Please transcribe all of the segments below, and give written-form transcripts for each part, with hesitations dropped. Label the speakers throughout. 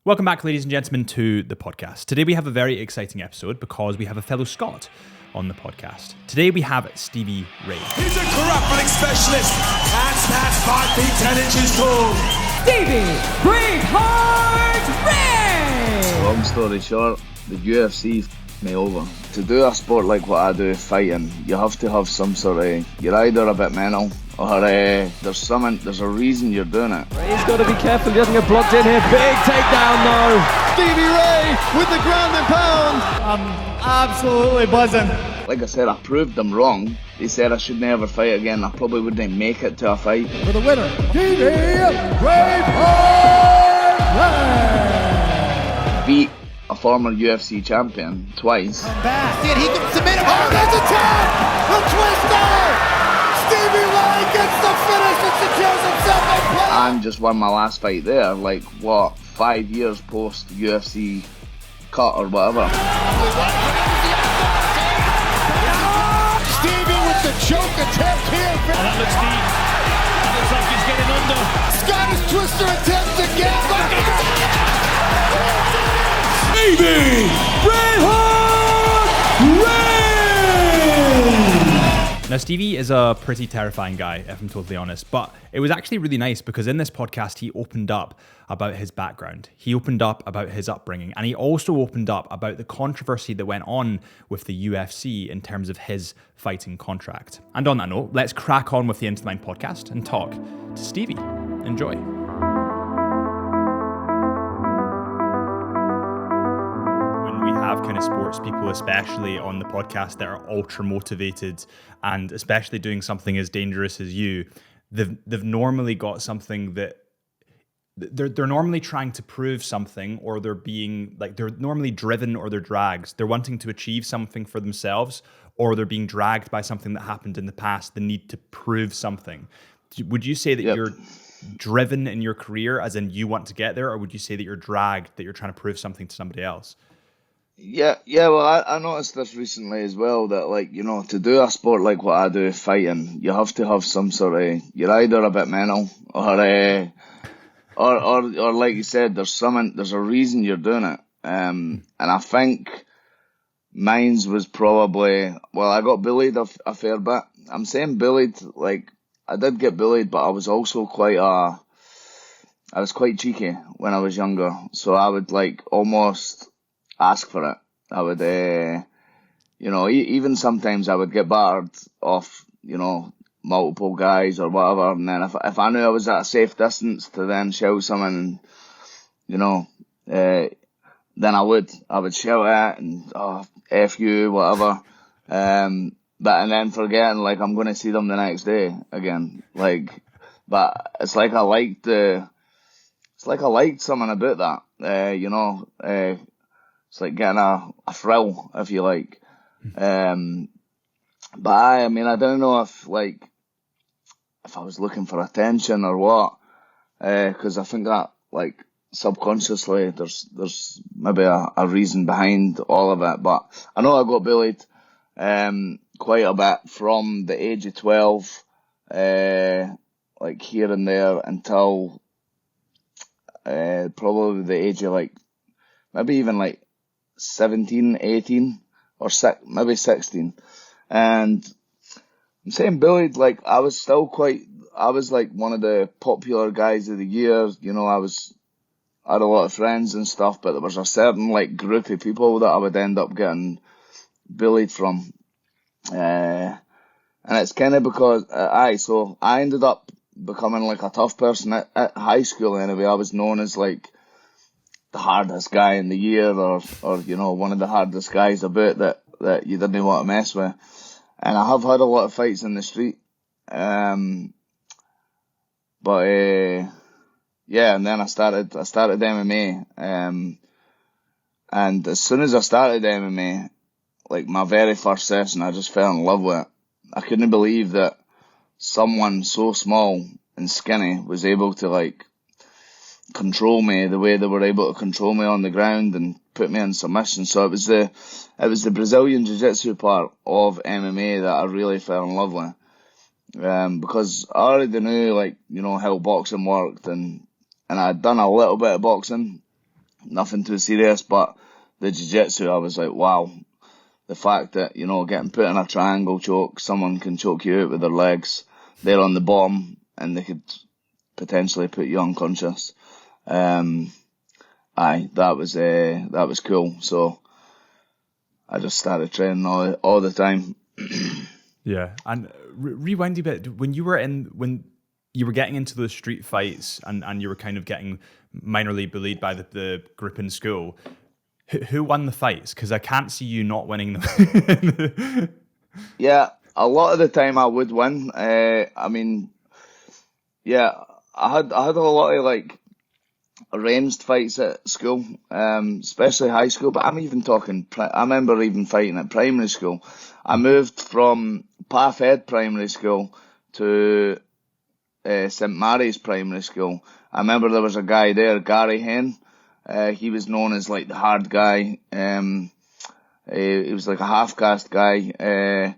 Speaker 1: Welcome back, ladies and gentlemen, to the podcast. Today we have a very exciting episode because we have a fellow Scot on the podcast. Today we have Stevie Ray.
Speaker 2: He's a corrupting specialist. That's 5 feet 10 inches tall.
Speaker 3: Stevie Braveheart Ray!
Speaker 4: Long story short, the UFC f***ed me over. To do a sport like what I do, fighting, you have to have some sort of, you're either a bit mental or there's a reason you're doing it.
Speaker 5: He's got to be careful, he doesn't get blocked in here. Big takedown though.
Speaker 6: Stevie Ray with the ground and pound.
Speaker 7: I'm absolutely buzzing.
Speaker 4: Like I said, I proved them wrong. They said I should never fight again. I probably wouldn't make it to a fight.
Speaker 6: For the winner, Stevie Braveheart Ray!
Speaker 4: Beat a former UFC champion twice.
Speaker 7: Back. See it, he can submit him. Oh, there's a tap! The twister! Stevie Ray gets the finish and secures himself a play.
Speaker 4: And just won my last fight there, 5 years post UFC cut or whatever.
Speaker 7: Stevie with the choke attempt here.
Speaker 8: And that looks deep. Looks like he's getting under.
Speaker 7: Scottish twister attempts again.
Speaker 2: Stevie Braveheart Ray!
Speaker 1: Now, Stevie is a pretty terrifying guy, if I'm totally honest, but it was actually really nice because in this podcast, he opened up about his background. He opened up about his upbringing, and he also opened up about the controversy that went on with the UFC in terms of his fighting contract. And on that note, let's crack on with the Into the Mind podcast and talk to Stevie. Enjoy. We have kind of sports people, especially on the podcast, that are ultra motivated and especially doing something as dangerous as you. They've normally got something that they're normally trying to prove something, or they're normally driven, or they're dragged. They're wanting to achieve something for themselves, or they're being dragged by something that happened in the past. The need to prove something. Would you say that you're driven in your career, as in you want to get there, or would you say that you're dragged, that you're trying to prove something to somebody else?
Speaker 4: Yeah. Well, I noticed this recently as well, that to do a sport like what I do, fighting, you have to have some sort of, you're either a bit mental or like you said, there's a reason you're doing it. And I think mine's was probably, I got bullied a fair bit. I'm saying bullied, I did get bullied, but I was also I was quite cheeky when I was younger. So I would almost ask for it. I would, even sometimes I would get battered off, multiple guys or whatever. And then if I knew I was at a safe distance to then shout something, then I would shout it and, F you, whatever. And then forgetting, I'm going to see them the next day again. But it's like I liked something about that, it's like getting a thrill, if you like. But I don't know if I was looking for attention or what, because I think that subconsciously there's maybe a reason behind all of it. But I know I got bullied quite a bit from the age of 12, here and there, until probably the age of maybe even 17, 18, or maybe 16. And I'm saying bullied, I was one of the popular guys of the year. I had a lot of friends and stuff, but there was a certain group of people that I would end up getting bullied from. And it's kind of because, so I ended up becoming a tough person at high school anyway. I was known as the hardest guy in the year, or one of the hardest guys about that you didn't want to mess with. And I have had a lot of fights in the street. And then I started MMA. And as soon as I started MMA, my very first session, I just fell in love with it. I couldn't believe that someone so small and skinny was able to control me the way they were able to control me on the ground and put me in submission. So it was the Brazilian Jiu-Jitsu part of MMA that I really fell in love with. Because I already knew how boxing worked, and I'd done a little bit of boxing, nothing too serious. But the jiu-jitsu, I was like, wow. The fact that, getting put in a triangle choke, someone can choke you out with their legs, they're on the bottom, and they could potentially put you unconscious. That was cool. So I just started training all the time.
Speaker 1: Yeah, and rewind a bit. When you were getting into those street fights and you were kind of getting minorly bullied by the group in school, who won the fights? Because I can't see you not winning them.
Speaker 4: Yeah, a lot of the time I would win. I had a lot of like arranged fights at school, especially high school. But I'm even talking. I remember even fighting at primary school. I moved from Parfhead Primary School to St Mary's Primary School. I remember there was a guy there, Gary Hen. He was known as like the hard guy. He was like a half-caste guy. And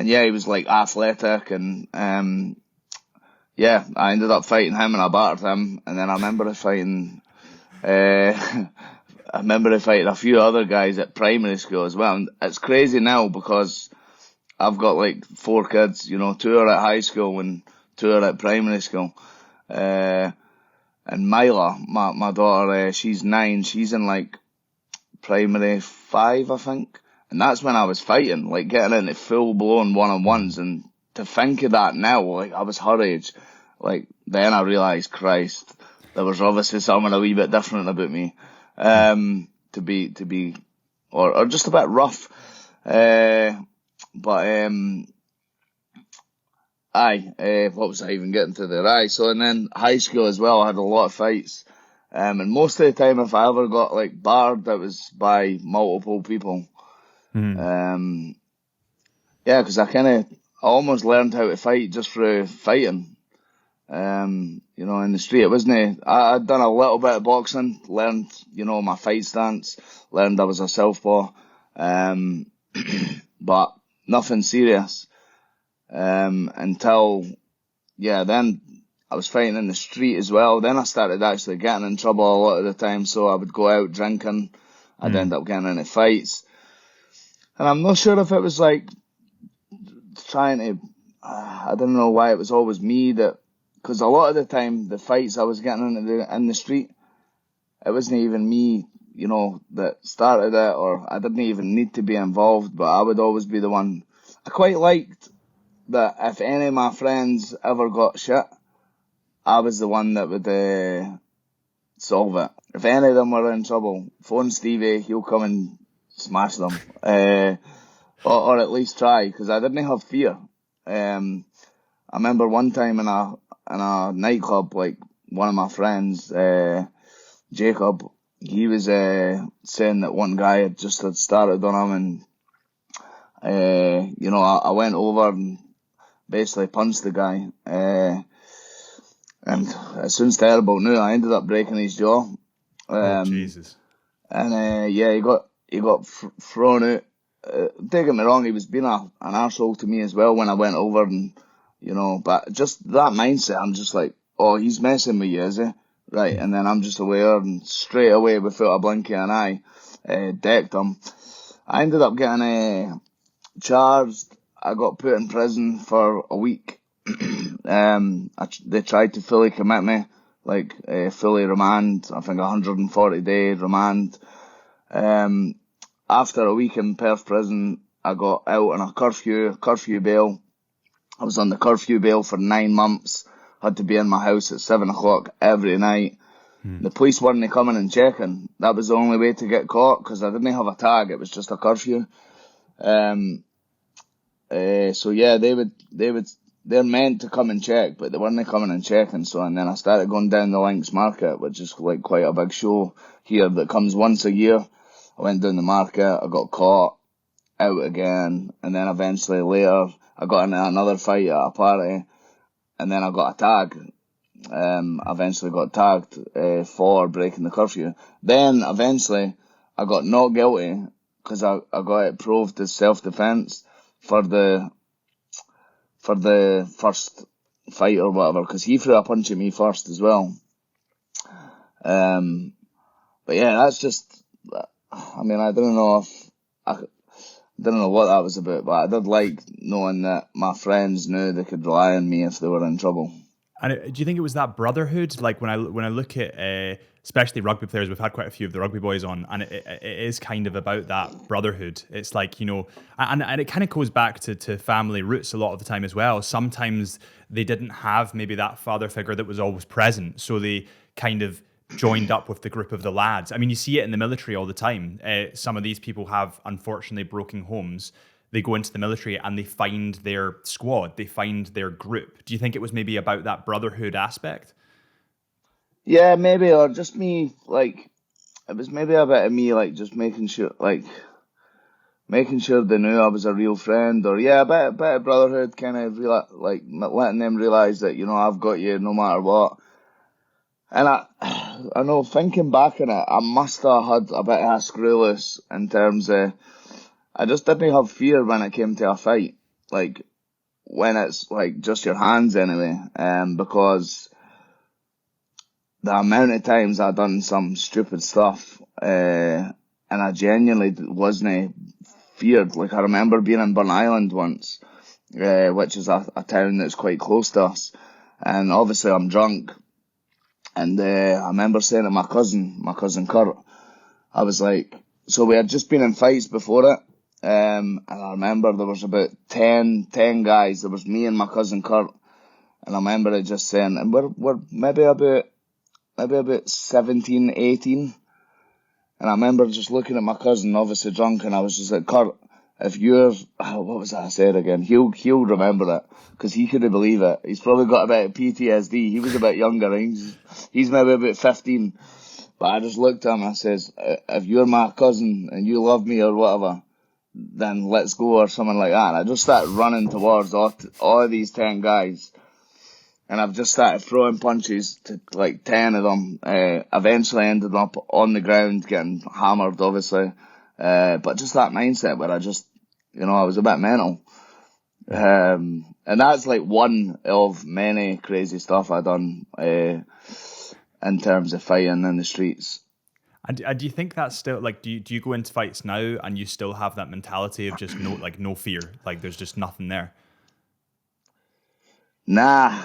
Speaker 4: yeah, he was like athletic and, I ended up fighting him and I battered him. And then I remember fighting a few other guys at primary school as well. And it's crazy now because I've got like 4 kids, 2 are at high school and 2 are at primary school. And Mila, my daughter, she's 9. She's in like primary 5, I think. And that's when I was fighting, like getting into full-blown one-on-ones. And to think of that now, like I was her age, like then I realised, Christ, there was obviously something a wee bit different about me. To be, or just a bit rough. What was I even getting to there? So, and then high school as well, I had a lot of fights. And most of the time, if I ever got like barred, that was by multiple people. Because I almost learned how to fight just through fighting. In the street. It wasn't, I'd done a little bit of boxing, learned, my fight stance, learned I was a southpaw, but nothing serious. Until, then I was fighting in the street as well. Then I started actually getting in trouble a lot of the time. So I would go out drinking. I'd end up getting into fights. And I'm not sure if it was like trying to, I don't know why it was always me that, because a lot of the time the fights I was getting in the street, it wasn't even me, that started it, or I didn't even need to be involved, but I would always be the one. I quite liked that if any of my friends ever got shit, I was the one that would solve it. If any of them were in trouble, phone Stevie, he'll come and smash them, or at least try, because I didn't have fear. I remember one time in a nightclub, like one of my friends, Jacob, he was saying that one guy had started on him, and I went over and basically punched the guy, and it sounds terrible now. I ended up breaking his jaw.
Speaker 1: Jesus.
Speaker 4: And he got thrown out. Don't get me wrong, he was being an arsehole to me as well when I went over, and but just that mindset, I'm just like, oh, he's messing with you, is he? Right, and then I'm just aware, and straight away, without a blink of an eye, decked him. I ended up getting charged. I got put in prison for a week. They tried to fully commit me, like fully remand, I think 140-day remand. After a week in Perth prison, I got out on a curfew bail. I was on the curfew bail for 9 months. Had to be in my house at 7 o'clock every night. The police weren't coming and checking. That was the only way to get caught, because I didn't have a tag. It was just a curfew. They're meant to come and check, but they weren't coming and checking. So, and then I started going down the Links Market, which is like quite a big show here that comes once a year. I went down the market, I got caught, out again, and then eventually later I got into another fight at a party, and then I got a tag. Eventually got tagged for breaking the curfew. Then eventually I got not guilty because I got it proved as self-defense for the first fight or whatever, because he threw a punch at me first as well. but yeah, that's just. I mean, I don't know what that was about, but I did like knowing that my friends knew they could rely on me if they were in trouble.
Speaker 1: And do you think it was that brotherhood? Like when I look at especially rugby players, we've had quite a few of the rugby boys on, and it is kind of about that brotherhood. It's like, you know, and it kind of goes back to family roots a lot of the time as well. Sometimes they didn't have maybe that father figure that was always present, so they kind of joined up with the group of the lads. I mean, you see it in the military all the time. Some of these people have unfortunately broken homes. They go into the military and they find their squad, they find their group. Do you think it was maybe about that brotherhood aspect?
Speaker 4: Yeah, maybe, or just me, like, it was maybe a bit of me, like, just making sure they knew I was a real friend, or yeah, a bit of brotherhood, kind of like letting them realise that, you know, I've got you no matter what. And I know, thinking back on it, I must have had a bit of a screw loose in terms of, I just didn't have fear when it came to a fight, like, when it's, like, just your hands anyway, because the amount of times I done some stupid stuff, and I genuinely wasn't feared. Like, I remember being in Burn Island once, which is a town that's quite close to us, and obviously I'm drunk. And I remember saying to my cousin Kurt, I was like, so we had just been in fights before it, and I remember there was about 10 guys. There was me and my cousin Kurt, and I remember it just saying, and we're maybe about 17, 18, and I remember just looking at my cousin, obviously drunk, and I was just like, Kurt, if you're, what was that I said again? He'll remember it, because he couldn't believe it. He's probably got a bit of PTSD. He was a bit younger. He's maybe about 15. But I just looked at him and I says, if you're my cousin and you love me or whatever, then let's go, or something like that. And I just started running towards all of these 10 guys. And I've just started throwing punches to like 10 of them. Eventually ended up on the ground getting hammered, obviously. But just that mindset where I just, you know, I was a bit mental. And that's like one of many crazy stuff I've done, in terms of fighting in the streets.
Speaker 1: And do you think that's still, like, do you go into fights now and you still have that mentality of just no fear? Like there's just nothing there?
Speaker 4: Nah,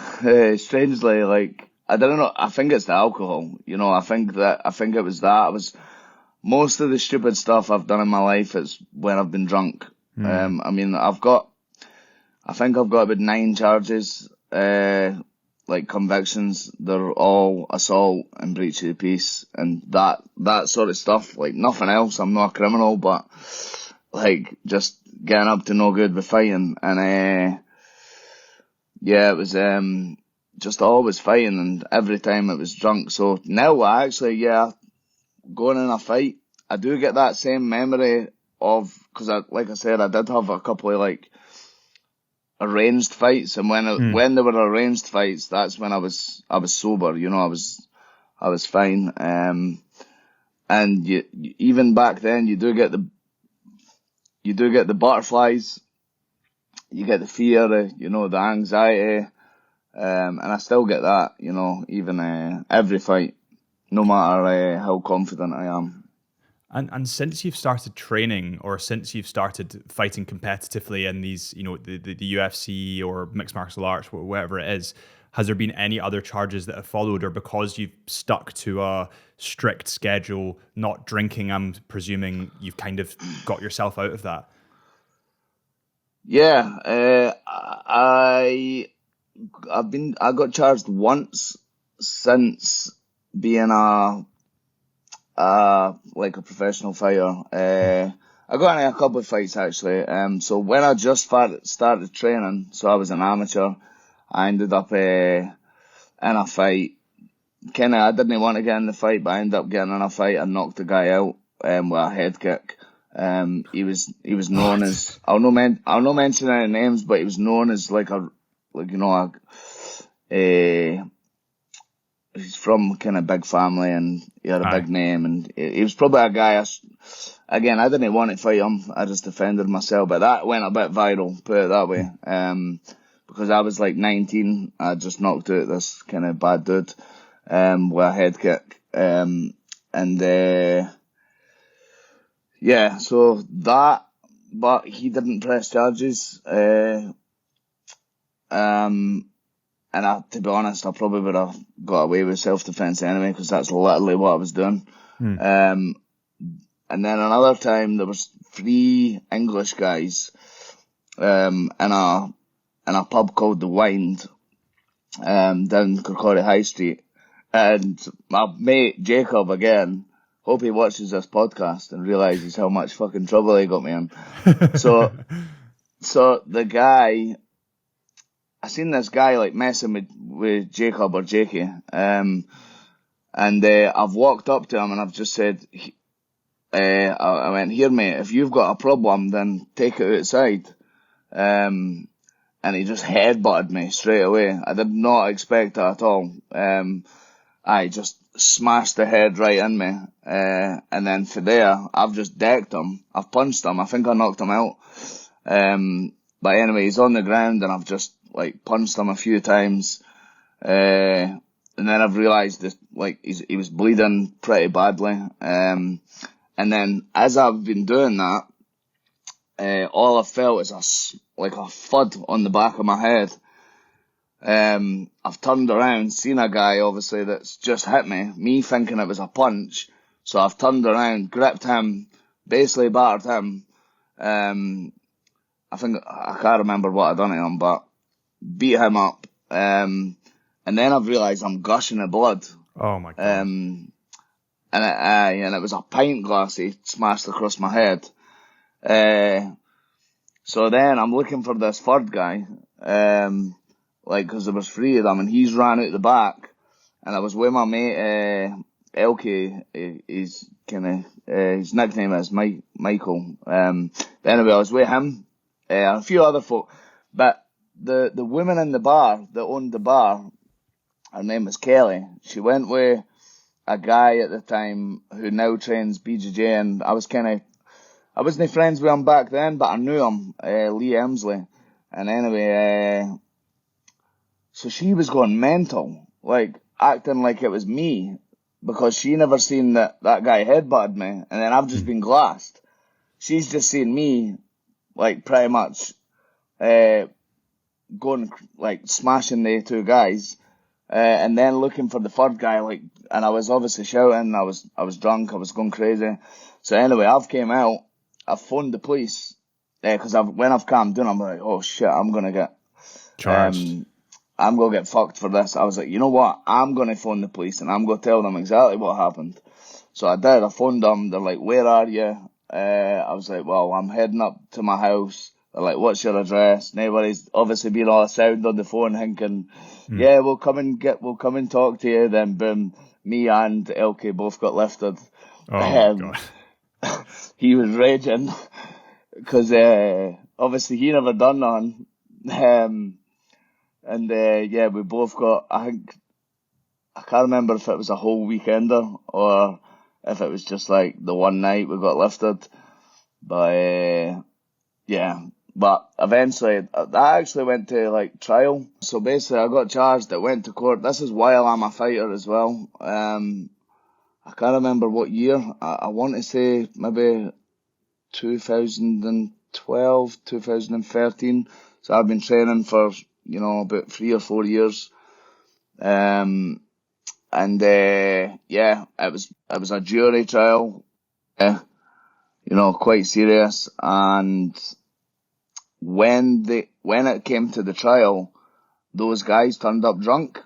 Speaker 4: strangely, like, I don't know, I think it's the alcohol, you know, I think it was that. Most of the stupid stuff I've done in my life is when I've been drunk. I mean, I think I've got about 9 charges, like convictions. They're all assault and breach of the peace and that sort of stuff, like nothing else. I'm not a criminal, but like just getting up to no good with fighting. And, yeah, it was, just always fighting, and every time it was drunk. So now I actually, going in a fight, I do get that same memory of, because like I said, I did have a couple of like arranged fights, and when they were arranged fights, that's when I was sober, you know, I was fine. And you even back then, you do get the butterflies, you get the fear, you know, the anxiety, and I still get that, you know, even every fight, no matter how confident I am.
Speaker 1: And since you've started training, or since you've started fighting competitively in these, you know, the UFC or mixed martial arts, whatever it is, has there been any other charges that have followed, or because you've stuck to a strict schedule, not drinking, I'm presuming you've kind of got yourself out of that?
Speaker 4: Yeah, I got charged once since being like a professional fighter. I got in a couple of fights actually. So when I just started training, so I was an amateur, I ended up in a fight. I didn't want to get in the fight, but I ended up getting in a fight and knocked the guy out with a head kick. He was known as, I'll not mention any names, but he was known as he's from kind of big family, and he had a big name, and he was probably a guy, again, I didn't want to fight him, I just defended myself, but that went a bit viral, put it that way, because I was like 19, I just knocked out this kind of bad dude, with a head kick, and And yeah, so that, but he didn't press charges. And to be honest, I probably would have got away with self-defense anyway, because that's literally what I was doing. And then another time there was 3 English guys in a pub called The Wind down Kirkcaldy High Street, and my mate Jacob, again, hope he watches this podcast and realises how much fucking trouble he got me in. So the guy, I seen this guy like messing with Jacob or Jakey, and I've walked up to him and I've just said, I went, "Here mate, if you've got a problem, then take it outside." And he just headbutted me straight away. I did not expect that at all. I just smashed the head right in me, and then for there, I've just decked him. I've punched him. I think I knocked him out. But anyway, he's on the ground and I've just like punched him a few times, and then I've realised that like he was bleeding pretty badly. And then as I've been doing that, all I felt is a thud on the back of my head. I've turned around, seen a guy obviously that's just hit me thinking it was a punch. So I've turned around, gripped him, basically battered him. I can't remember what I done to him, but beat him up. And then I've realised I'm gushing of blood.
Speaker 1: Oh my God.
Speaker 4: And it was a pint glass he smashed across my head. So then I'm looking for this third guy, cause there was 3 of them, and he's ran out the back, and I was with my mate, Elke, his nickname is Michael. But anyway, I was with him, and a few other folk, but the woman in the bar that owned the bar, her name was Kelly. She went with a guy at the time who now trains BJJ, and I wasn't friends with him back then, but I knew him, Lee Emsley. And anyway, so she was going mental, like acting like it was me, because she never seen that guy headbutted me, and then I've just been glassed. She's just seen me, like pretty much, going like smashing the 2 guys, and then looking for the third guy, like, and I was obviously shouting. I was drunk. I was going crazy. So anyway, I've came out. I phoned the police, because when I've calmed down, I'm like, oh shit, I'm gonna get
Speaker 1: charged.
Speaker 4: I'm gonna get fucked for this. I was like, you know what? I'm gonna phone the police and I'm gonna tell them exactly what happened. So I did. I phoned them. They're like, where are you? I was like, well, I'm heading up to my house. They're like, what's your address? And everybody's obviously being all sound on the phone, thinking, yeah, we'll come and talk to you. Then boom, me and Elke both got lifted.
Speaker 1: Oh God.
Speaker 4: He was raging because obviously he never done none. Yeah, we both got, I can't remember if it was a whole weekender or if it was just like the one night we got lifted. But yeah, but eventually that actually went to like trial. So basically I got charged, it went to court. This is while I'm a fighter as well. I can't remember what year. I want to say maybe 2012, 2013. So I've been training for, about 3 or 4 years. Yeah, it was a jury trial. Quite serious. And when it came to the trial, those guys turned up drunk.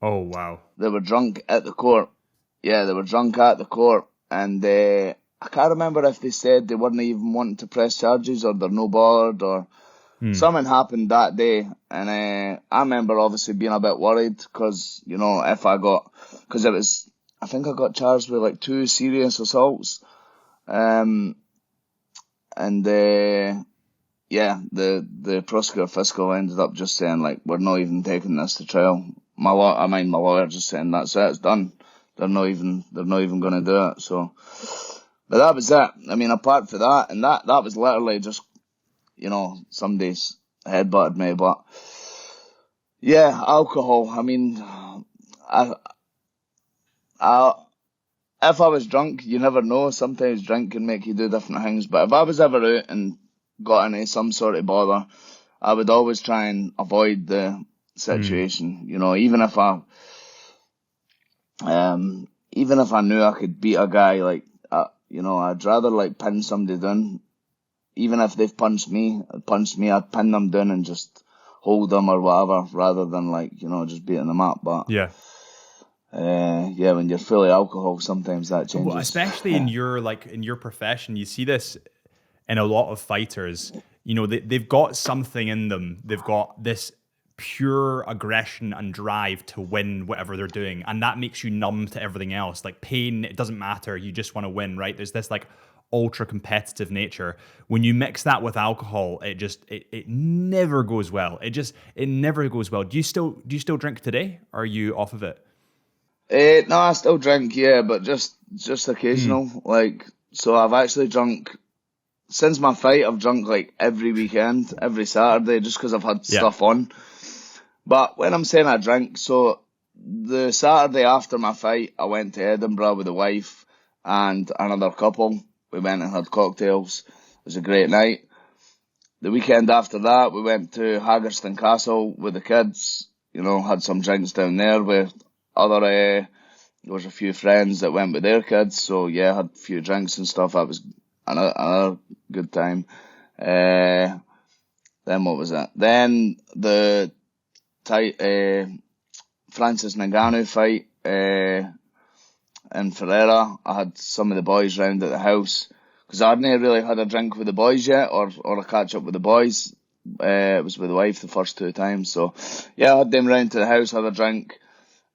Speaker 1: Oh wow.
Speaker 4: They were drunk at the court. Yeah, they were drunk at the court, and I can't remember if they said they weren't even wanting to press charges or they're no bothered or something happened that day. And I remember obviously being a bit worried because, I think I got charged with like 2 serious assaults. The prosecutor fiscal ended up just saying like, we're not even taking this to trial. My lawyer just saying that's it, it's done. They're not even going to do it. So, but that was it. I mean, apart from that, and that was literally just, somebody's headbutted me. But yeah, alcohol. I mean, if I was drunk, you never know. Sometimes drink can make you do different things. But if I was ever out and got into some sort of bother, I would always try and avoid the situation. You know, even if I knew I could beat a guy, like, you know, I'd rather like pin somebody down. Even if they've punched me, I'd pin them down and just hold them or whatever, rather than like, you know, just beating them up. But
Speaker 1: Yeah.
Speaker 4: When you're full of alcohol, sometimes that changes.
Speaker 1: Well, especially in your profession, you see this in a lot of fighters. You know, they've got something in them. They've got this pure aggression and drive to win whatever they're doing, and that makes you numb to everything else. Like pain, it doesn't matter. You just want to win, right? There's this like ultra competitive nature. When you mix that with alcohol, it never goes well. It never goes well. Do you still drink today? Or are you off of it?
Speaker 4: No, I still drink, yeah, but just occasional. Like, so I've actually drunk since my fight. I've drunk like every weekend, every Saturday, just because I've had stuff on. But when I'm saying I drink, so the Saturday after my fight, I went to Edinburgh with the wife and another couple. We went and had cocktails. It was a great night. The weekend after that, we went to Haggerston Castle with the kids. You know, had some drinks down there with there was a few friends that went with their kids. So yeah, had a few drinks and stuff. That was another good time. Then what was that? Then the Francis Ngannou fight in Ferreira. I had some of the boys round at the house because I hadn't really had a drink with the boys yet, or a catch up with the boys. It was with the wife the first 2 times. So yeah, I had them round to the house, had a drink,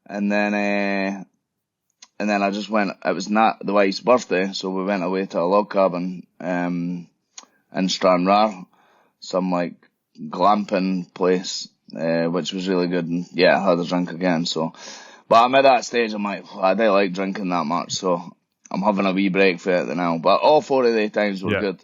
Speaker 4: and then I just went. It was not the wife's birthday, so we went away to a log cabin in Stranraer, some like glamping place, which was really good. And yeah, I had a drink again. So, but I'm at that stage. I'm like, I don't like drinking that much, so I'm having a wee break for it now. But all 4 of the times were good.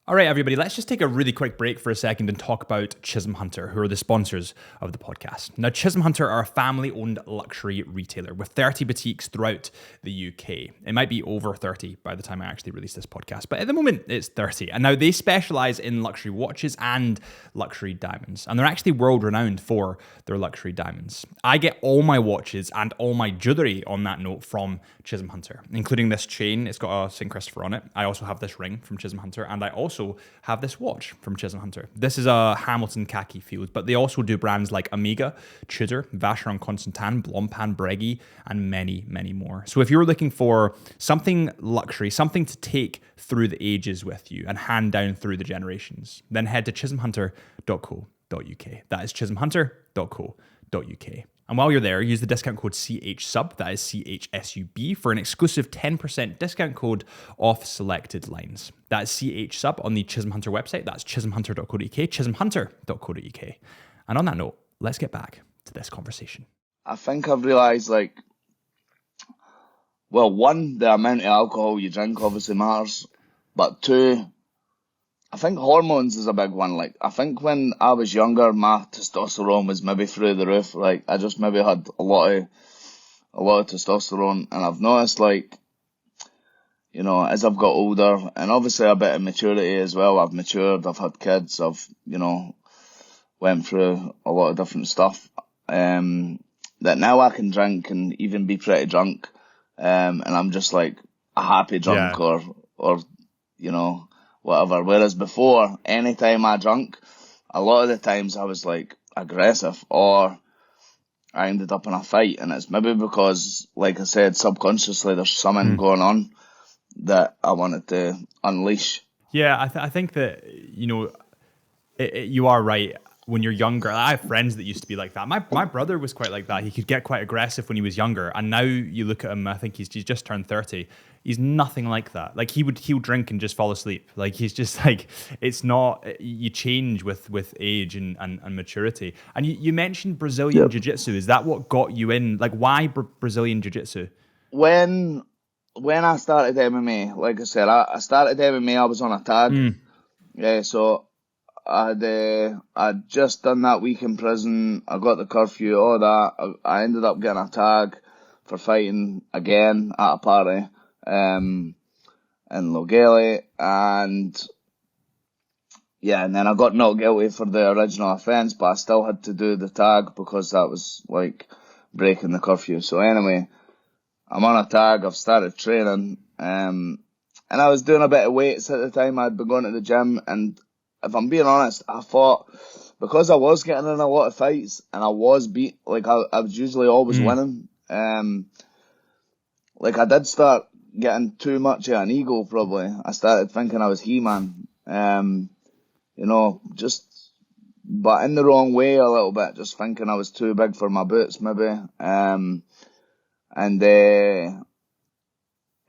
Speaker 1: All right, everybody, let's just take a really quick break for a second and talk about Chisholm Hunter, who are the sponsors of the podcast. Now, Chisholm Hunter are a family-owned luxury retailer with 30 boutiques throughout the UK. It might be over 30 by the time I actually release this podcast, but at the moment, it's 30. And now they specialize in luxury watches and luxury diamonds, and they're actually world-renowned for their luxury diamonds. I get all my watches and all my jewellery on that note from Chisholm Hunter, including this chain. It's got a St. Christopher on it. I also have this ring from Chisholm Hunter, and I also have this watch from Chisholm Hunter. This is a Hamilton khaki field, but they also do brands like Omega, Tudor, Vacheron Constantin, Blancpain, Breguet, and many, many more. So if you're looking for something luxury, something to take through the ages with you and hand down through the generations, then head to chisholmhunter.co.uk. That is chisholmhunter.co.uk. And while you're there, use the discount code CHSUB, that is CHSUB, for an exclusive 10% discount code off selected lines. That's CHSUB on the Chisholm Hunter website. That's chisholmhunter.co.uk, chisholmhunter.co.uk. And on that note, let's get back to this conversation.
Speaker 4: I think I've realised, like, well, 1, the amount of alcohol you drink obviously matters, but 2, I think hormones is a big one. Like, I think when I was younger, my testosterone was maybe through the roof. Like, I just maybe had a lot of testosterone, and I've noticed, like, you know, as I've got older, and obviously a bit of maturity as well. I've matured, I've had kids, I've, you know, went through a lot of different stuff. That now I can drink and even be pretty drunk, and I'm just like a happy drunk, or you know, whatever. Whereas before, anytime I drank, a lot of the times I was like aggressive, or I ended up in a fight, and it's maybe because, like I said, subconsciously there's something going on that I wanted to unleash.
Speaker 1: Yeah, I think that, you know, you are right. When you're younger, I have friends that used to be like that. My brother was quite like that. He could get quite aggressive when he was younger, and now you look at him, I think he's just turned 30. He's nothing like that. Like, he'll drink and just fall asleep. Like, he's just like, it's not, you change with age and maturity. And you mentioned Brazilian Jiu-Jitsu. Is that what got you in? Like, why Brazilian Jiu-Jitsu?
Speaker 4: When I started MMA, like I said, I started MMA, I was on a tag. Yeah, so I'd just done that week in prison. I got the curfew, all that. I ended up getting a tag for fighting again at a party in Logelly, and and then I got not guilty for the original offence, but I still had to do the tag because that was like breaking the curfew. So anyway, I'm on a tag, I've started training, and I was doing a bit of weights at the time. I'd been going to the gym, and if I'm being honest, I thought, because I was getting in a lot of fights and I was beat, like I was usually always winning, like I did start getting too much of an ego probably. I started thinking I was He-Man, you know, but in the wrong way a little bit, just thinking I was too big for my boots maybe, and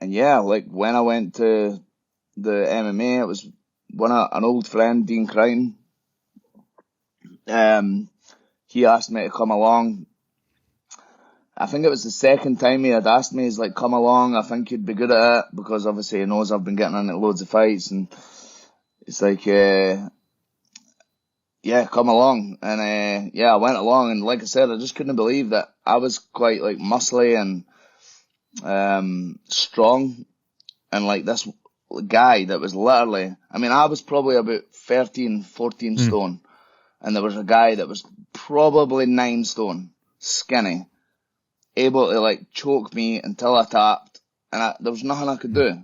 Speaker 4: yeah, like when I went to the MMA, it was an old friend, Dean Crichton. He asked me to come along. I think it was the second time he had asked me, he's like, come along, I think you'd be good at it, because obviously he knows I've been getting into loads of fights, and it's like, yeah, come along. And I went along, and like I said, I just couldn't believe that I was quite like muscly and strong, and like this guy that was literally, I mean, I was probably about 13, 14 stone, and there was a guy that was probably 9 stone, skinny, able to like choke me until I tapped, and there was nothing I could do.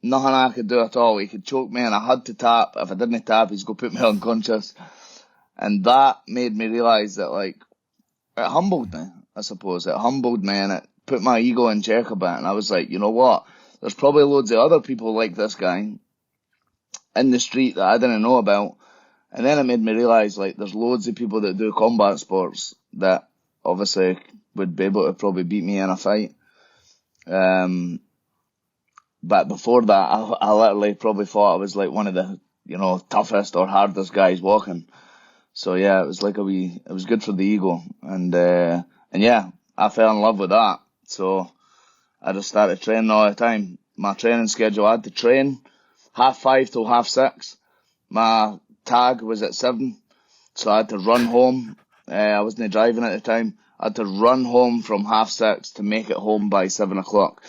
Speaker 4: Nothing I could do at all. He could choke me and I had to tap. If I didn't tap, he's going to put me unconscious. And that made me realise that, like, it humbled me, I suppose. It humbled me and it put my ego in check a bit. And I was like, you know what? There's probably loads of other people like this guy in the street that I didn't know about. And then it made me realise, like, there's loads of people that do combat sports that obviously would be able to probably beat me in a fight. But before that, I literally probably thought I was like one of the, you know, toughest or hardest guys walking. So yeah, it was like it was good for the ego. And yeah, I fell in love with that. So I just started training all the time. My training schedule, I had to train 5:30 till 6:30. My tag was at 7. So I had to run home. I wasn't driving at the time. I had to run home from 6:30 to make it home by 7 o'clock.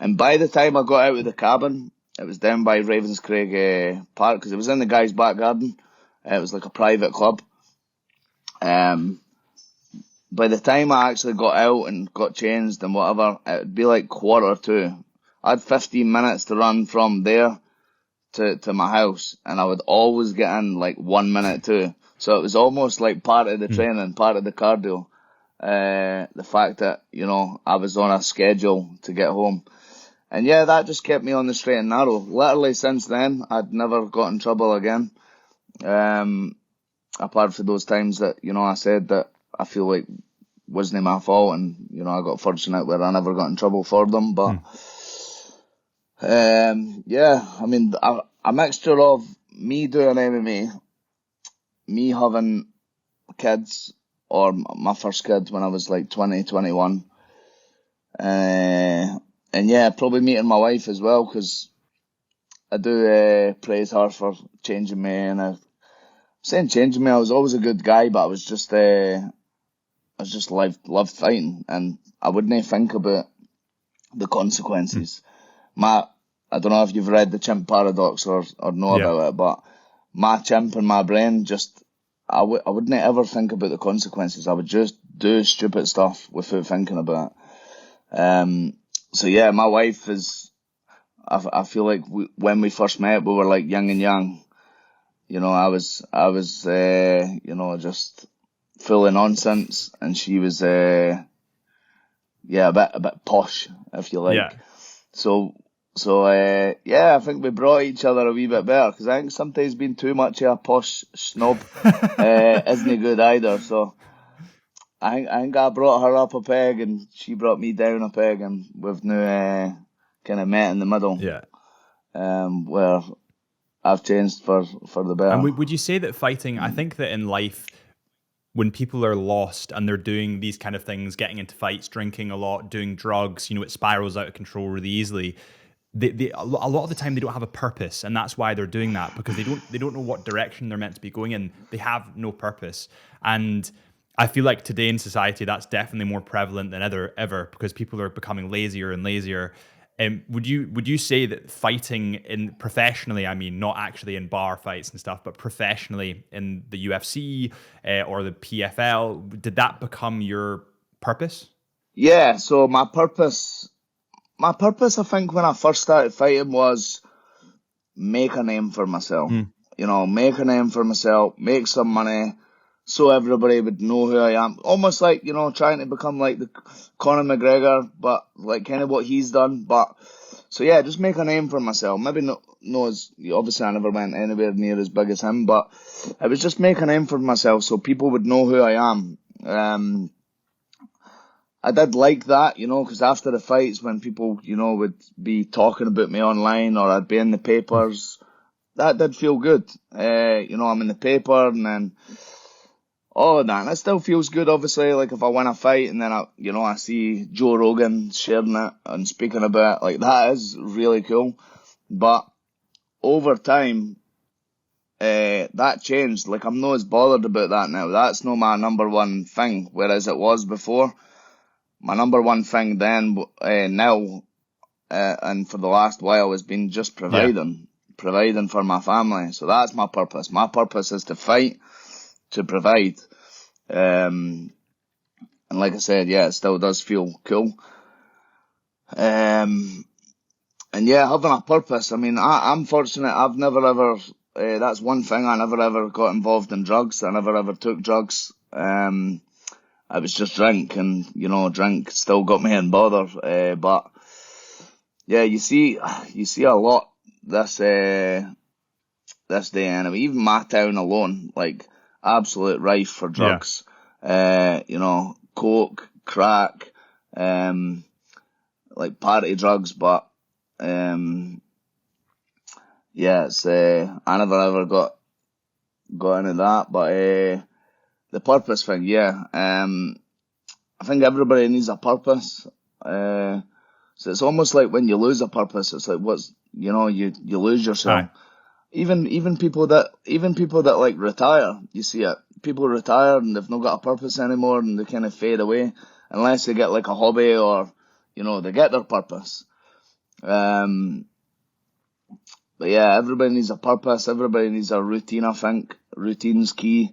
Speaker 4: And by the time I got out of the cabin, it was down by Ravenscraig Park, because it was in the guy's back garden. It was like a private club. By the time I actually got out and got changed and whatever, it would be like 1:45. I had 15 minutes to run from there to my house, and I would always get in like 1 minute too. So it was almost like part of the training, part of the cardio. The fact that, you know, I was on a schedule to get home. And yeah, that just kept me on the straight and narrow. Literally since then, I'd never got in trouble again. Apart from those times that, you know, I said that I feel like wasn't my fault, and, you know, I got fortunate where I never got in trouble for them. But, yeah, I mean, a mixture of me doing MMA, me having kids, or my first kid when I was like 20, 21. And yeah, probably meeting my wife as well, because I do praise her for changing me. And I'm saying changing me, I was always a good guy, but I was just loved fighting, and I wouldn't think about the consequences. I don't know if you've read the chimp paradox or know about it, but my chimp in my brain just, I wouldn't ever think about the consequences. I would just do stupid stuff without thinking about it. So yeah, my wife is, I feel like when we first met, we were like young and young. You know, I was, you know, just full of nonsense, and she was, a bit posh, if you like. Yeah. So yeah, I think we brought each other a wee bit better, because I think sometimes being too much of a posh snob isn't good either. So I think I brought her up a peg and she brought me down a peg, and we've now kind of met in the middle. Yeah. Where I've changed for the better.
Speaker 1: And would you say that fighting, I think that in life, when people are lost and they're doing these kind of things, getting into fights, drinking a lot, doing drugs, you know, it spirals out of control really easily. A lot of the time they don't have a purpose, and that's why they're doing that, because they don't know what direction they're meant to be going in. They have no purpose. And I feel like today in society, that's definitely more prevalent than ever because people are becoming lazier and lazier. Would you say that fighting in professionally, I mean, not actually in bar fights and stuff, but professionally in the UFC or the PFL, did that become your purpose?
Speaker 4: Yeah, so my purpose, I think, when I first started fighting was make a name for myself. You know, make a name for myself, make some money, so everybody would know who I am. Almost like, you know, trying to become like the Conor McGregor, but like kind of what he's done. But so yeah, just make a name for myself. Maybe not as obviously I never went anywhere near as big as him, but it was just make a name for myself so people would know who I am. I did like that, you know, because after the fights, when people, you know, would be talking about me online or I'd be in the papers, that did feel good. You know, I'm in the paper and then all of that. And it still feels good, obviously, like if I win a fight and then I see Joe Rogan sharing it and speaking about it, like that is really cool. But over time, that changed. Like I'm not as bothered about that now. That's not my number one thing, whereas it was before. My number one thing then, now, and for the last while has been just providing for my family. So that's my purpose. My purpose is to fight, to provide. And like I said, yeah, it still does feel cool. And yeah, having a purpose. I mean, I'm fortunate. I've never ever, that's one thing. I never ever got involved in drugs. I never ever took drugs. I was just drink, and you know, drink still got me in bother. But yeah, you see a lot this day anyway. Even my town alone, like absolute rife for drugs. You know, coke, crack, like party drugs. But yeah, it's I never ever got into that. But the purpose thing, yeah. I think everybody needs a purpose. So it's almost like when you lose a purpose, it's like you lose yourself.
Speaker 1: Aye.
Speaker 4: Even people that like retire, you see it. People retire and they've not got a purpose anymore and they kind of fade away unless they get like a hobby or, you know, they get their purpose. But yeah, everybody needs a purpose. Everybody needs a routine, I think. Routine's key.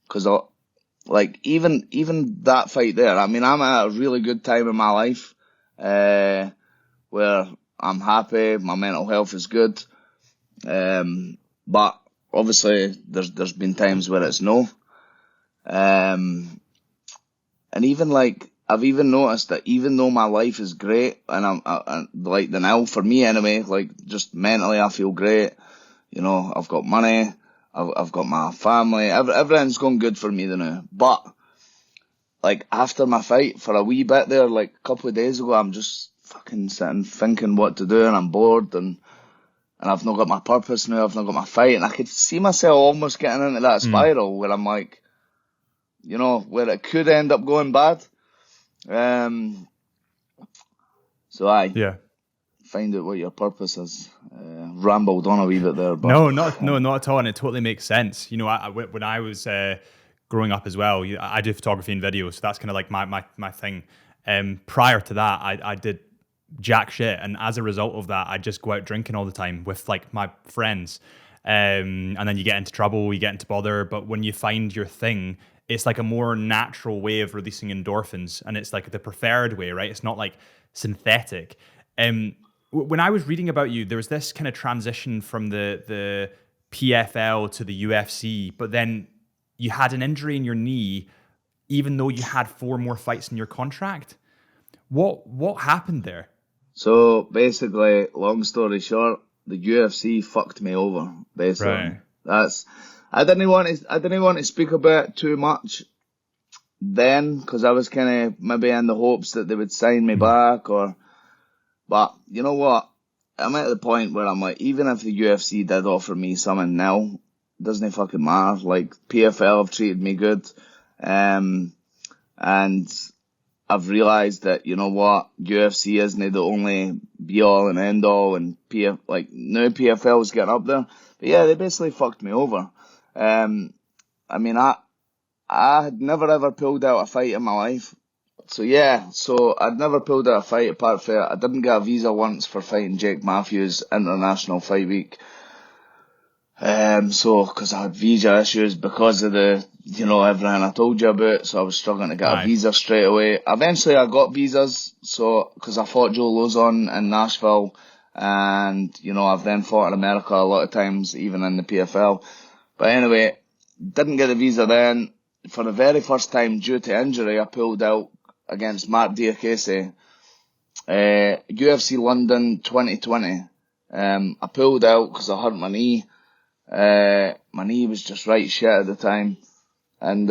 Speaker 4: Cause like even that fight there, I mean, I'm at a really good time in my life, where I'm happy, my mental health is good, but obviously there's been times where it's no, and even like I've even noticed that even though my life is great and I'm like the now for me anyway, like just mentally I feel great. You know, I've got money, I've got my family, everything's going good for me now. But, like, after my fight, for a wee bit there, like, a couple of days ago, I'm just fucking sitting thinking what to do, and I'm bored, and I've not got my purpose now, I've not got my fight, and I could see myself almost getting into that spiral where I'm like, you know, where it could end up going bad. So find out what your purpose is. Rambled on a wee bit there, but
Speaker 1: no, not at all, and it totally makes sense. You know, when I was growing up as well, I do photography and video, so that's kind of like my thing. Prior to that, I did jack shit, and as a result of that, I just go out drinking all the time with like my friends, and then you get into trouble, you get into bother. But when you find your thing, it's like a more natural way of releasing endorphins, and it's like the preferred way, right? It's not like synthetic. When I was reading about you, there was this kind of transition from the PFL to the UFC, but then you had an injury in your knee, even though you had 4 more fights in your contract. What happened there?
Speaker 4: So basically, long story short, the UFC fucked me over. Basically,
Speaker 1: right.
Speaker 4: I didn't want to speak about it too much then, because I was kind of maybe in the hopes that they would sign me back But you know what? I'm at the point where I'm like, even if the UFC did offer me something now, doesn't fucking matter. Like PFL have treated me good, and I've realised that, you know what, UFC isn't the only be all and end all, and now PFL is getting up there. But yeah, they basically fucked me over. And I mean, I had never ever pulled out a fight in my life. So yeah, I'd never pulled out a fight apart from I didn't get a visa once for fighting Jake Matthews International Fight Week. Because I had visa issues because of everything I told you about, so I was struggling to get a visa straight away. Eventually I got visas, because I fought Joe Lozon in Nashville, and, I've then fought in America a lot of times, even in the PFL. But anyway, didn't get a visa then. For the very first time, due to injury, I pulled out against Mark Diakese, UFC London 2020. I pulled out because I hurt my knee. My knee was just right shit at the time. And,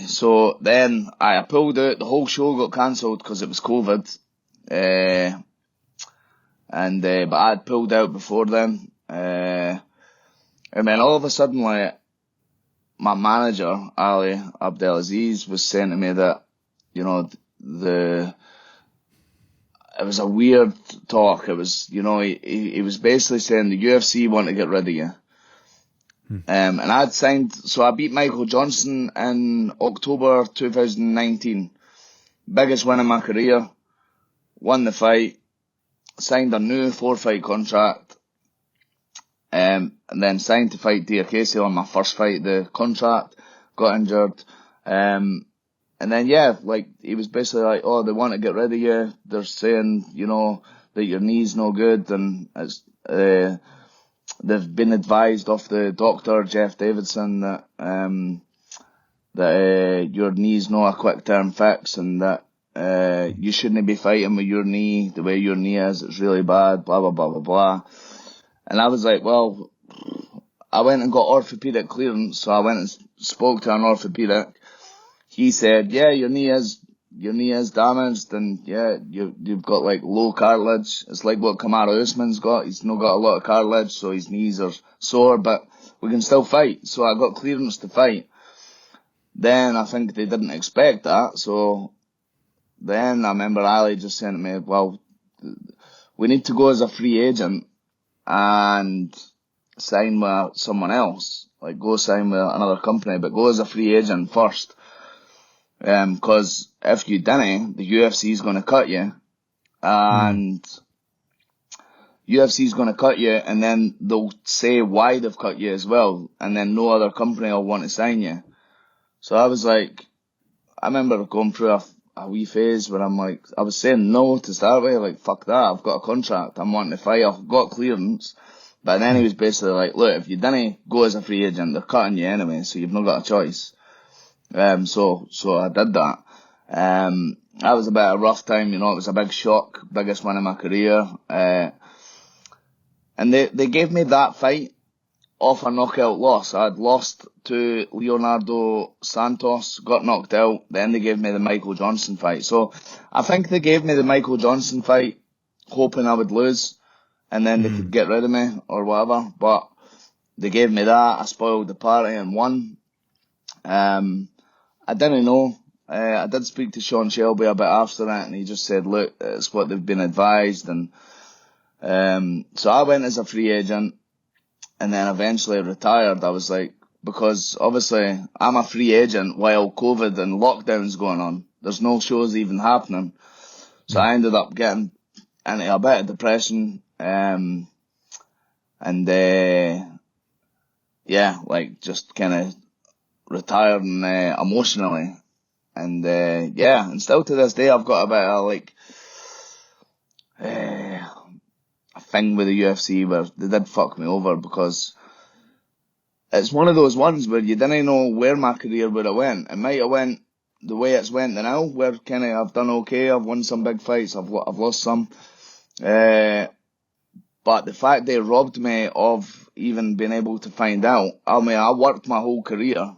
Speaker 4: so then I pulled out, the whole show got cancelled because it was COVID. But I'd pulled out before then. And then all of a sudden, my manager, Ali Abdelaziz, was saying to me that, it was a weird talk. It was, he was basically saying the UFC want to get rid of you. And I'd signed, so I beat Michael Johnson in October 2019. Biggest win in my career. Won the fight. Signed a new 4-fight contract. And then signed to fight Diakese on my first fight, the contract. Got injured. And then, he was basically like, oh, they want to get rid of you. They're saying, that your knee's no good, and it's, they've been advised off the doctor, Jeff Davidson, that, your knee's not a quick term fix, and that, you shouldn't be fighting with your knee the way your knee is. It's really bad, blah, blah, blah, blah, blah. And I was like, well, I went and got orthopedic clearance, so I went and spoke to an orthopedic. He said, yeah, your knee is damaged, and yeah, you've got low cartilage. It's like what Kamaru Usman's got. He's not got a lot of cartilage, so his knees are sore, but we can still fight. So I got clearance to fight. Then I think they didn't expect that, so then I remember Ali just saying to me, well, we need to go as a free agent and sign with someone else. Go sign with another company, but go as a free agent first. Cause if you didn't, the UFC is going to cut you, and UFC is going to cut you, and then they'll say why they've cut you as well, and then no other company will want to sign you. So I was like, I remember going through a wee phase where I was saying no to start with, fuck that, I've got a contract, I'm wanting to fight, I've got clearance. But then he was basically like, look, if you didn't go as a free agent, they're cutting you anyway, so you've not got a choice. So I did that. That was a bit of a rough time, it was a big shock, biggest win in my career. And they gave me that fight off a knockout loss. I'd lost to Leonardo Santos, got knocked out, then they gave me the Michael Johnson fight. So I think they gave me the Michael Johnson fight hoping I would lose, and then they could get rid of me or whatever, but they gave me that, I spoiled the party and won. I didn't know. I did speak to Sean Shelby a bit after that, and he just said, look, it's what they've been advised. And so I went as a free agent, and then eventually retired. I was like, because obviously I'm a free agent while COVID and lockdown's going on. There's no shows even happening. So I ended up getting into a bit of depression, just kind of retiring emotionally, and and still to this day I've got a bit of a thing with the UFC where they did fuck me over, because it's one of those ones where you didn't know where my career would have went. It might have went the way it's went now, where kind of I've done okay, I've won some big fights, I've lost some, but the fact they robbed me of even being able to find out. I mean, I worked my whole career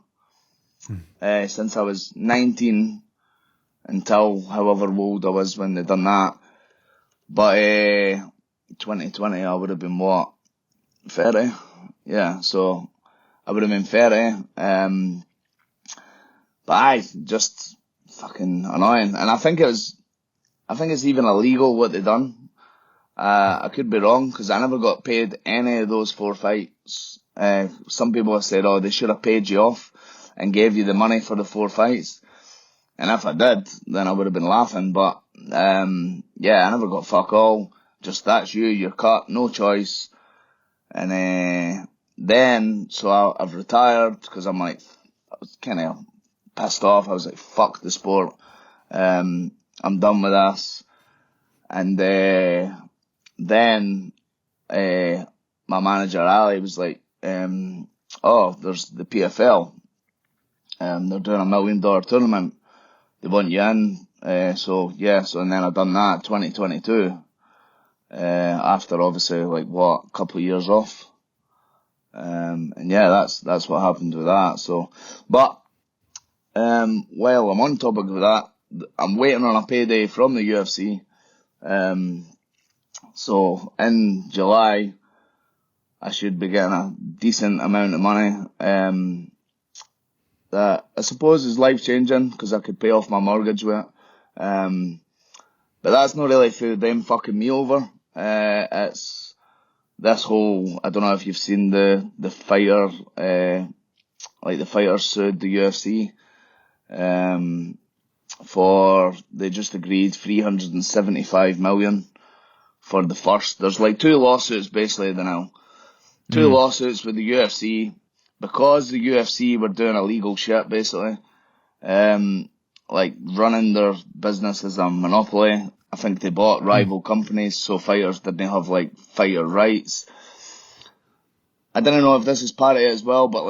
Speaker 4: since I was 19 until however old I was when they done that. But 2020 I would have been what? 30? Yeah, so I would have been 30. But just fucking annoying. And I think it's even illegal what they done. I could be wrong, because I never got paid any of those 4 fights. Some people have said, oh, they should have paid you off and gave you the money for the 4 fights. And if I did, then I would have been laughing. But, I never got fuck all. Just, that's you're cut, no choice. And then, so I've retired because I'm like, I was kind of pissed off. I was like, fuck the sport. I'm done with this. And then my manager, Ali, was like, there's the PFL. They're doing $1 million tournament. They want you in. So and then I done that 2022. After obviously a couple of years off. That's what happened with that. So, but, while I'm on topic of that, I'm waiting on a payday from the UFC. So in July, I should be getting a decent amount of money, that I suppose is life-changing because I could pay off my mortgage with it. But that's not really for them fucking me over. It's this whole, I don't know if you've seen the fighter, the fighters sued the UFC, they just agreed $375 million for the first. There's 2 lawsuits basically now. 2 lawsuits with the UFC because the UFC were doing illegal shit basically, running their business as a monopoly. I think they bought rival companies so fighters didn't have fighter rights. I don't know if this is part of it as well, but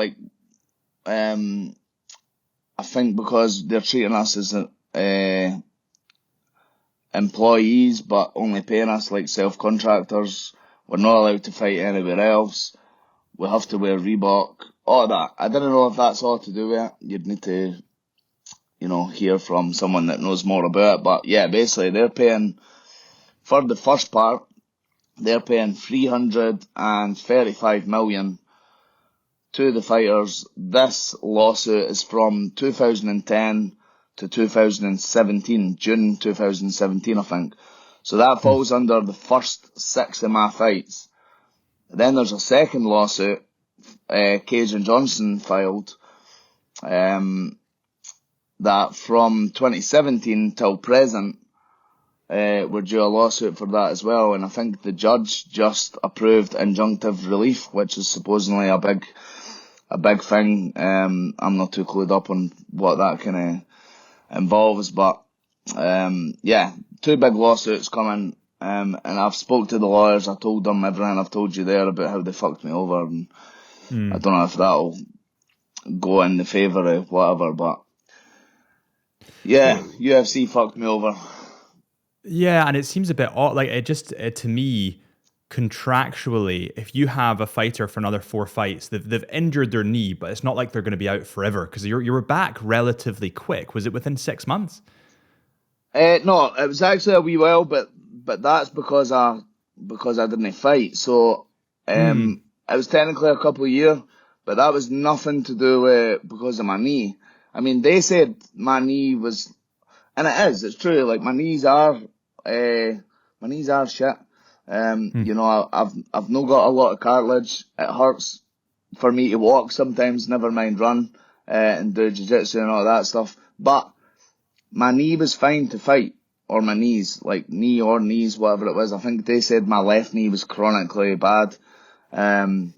Speaker 4: I think because they're treating us as employees but only paying us like self-contractors, we're not allowed to fight anywhere else. We have to wear Reebok, all that. I don't know if that's all to do with it. You'd need to, hear from someone that knows more about it. But yeah, basically they're paying, for the first part, they're paying $335 million to the fighters. This lawsuit is from 2010 to 2017, June 2017, I think. So that falls under the first 6 of my fights. Then there's a second lawsuit, Cage and Johnson filed, that from 2017 till present, we're due a lawsuit for that as well. And I think the judge just approved injunctive relief, which is supposedly a big thing. I'm not too clued up on what that kind of involves, but 2 big lawsuits coming. And I've spoke to the lawyers. I told them everything I've told you there about how they fucked me over, and I don't know if that'll go in the favour of whatever, but UFC fucked me over.
Speaker 1: Yeah, and it seems a bit odd. To me, contractually, if you have a fighter for another 4 fights, they've injured their knee, but it's not like they're going to be out forever because you were back relatively quick. Was it within 6 months?
Speaker 4: No, it was actually a wee while, but that's because I didn't fight. So it was technically a couple of years, but that was nothing to do with because of my knee. I mean, they said my knee was, and it's true. My knees are shit. I've not got a lot of cartilage. It hurts for me to walk sometimes, never mind run, and do jiu-jitsu and all that stuff. But my knee was fine to fight, or my knees, knee or knees, whatever it was. I think they said my left knee was chronically bad. I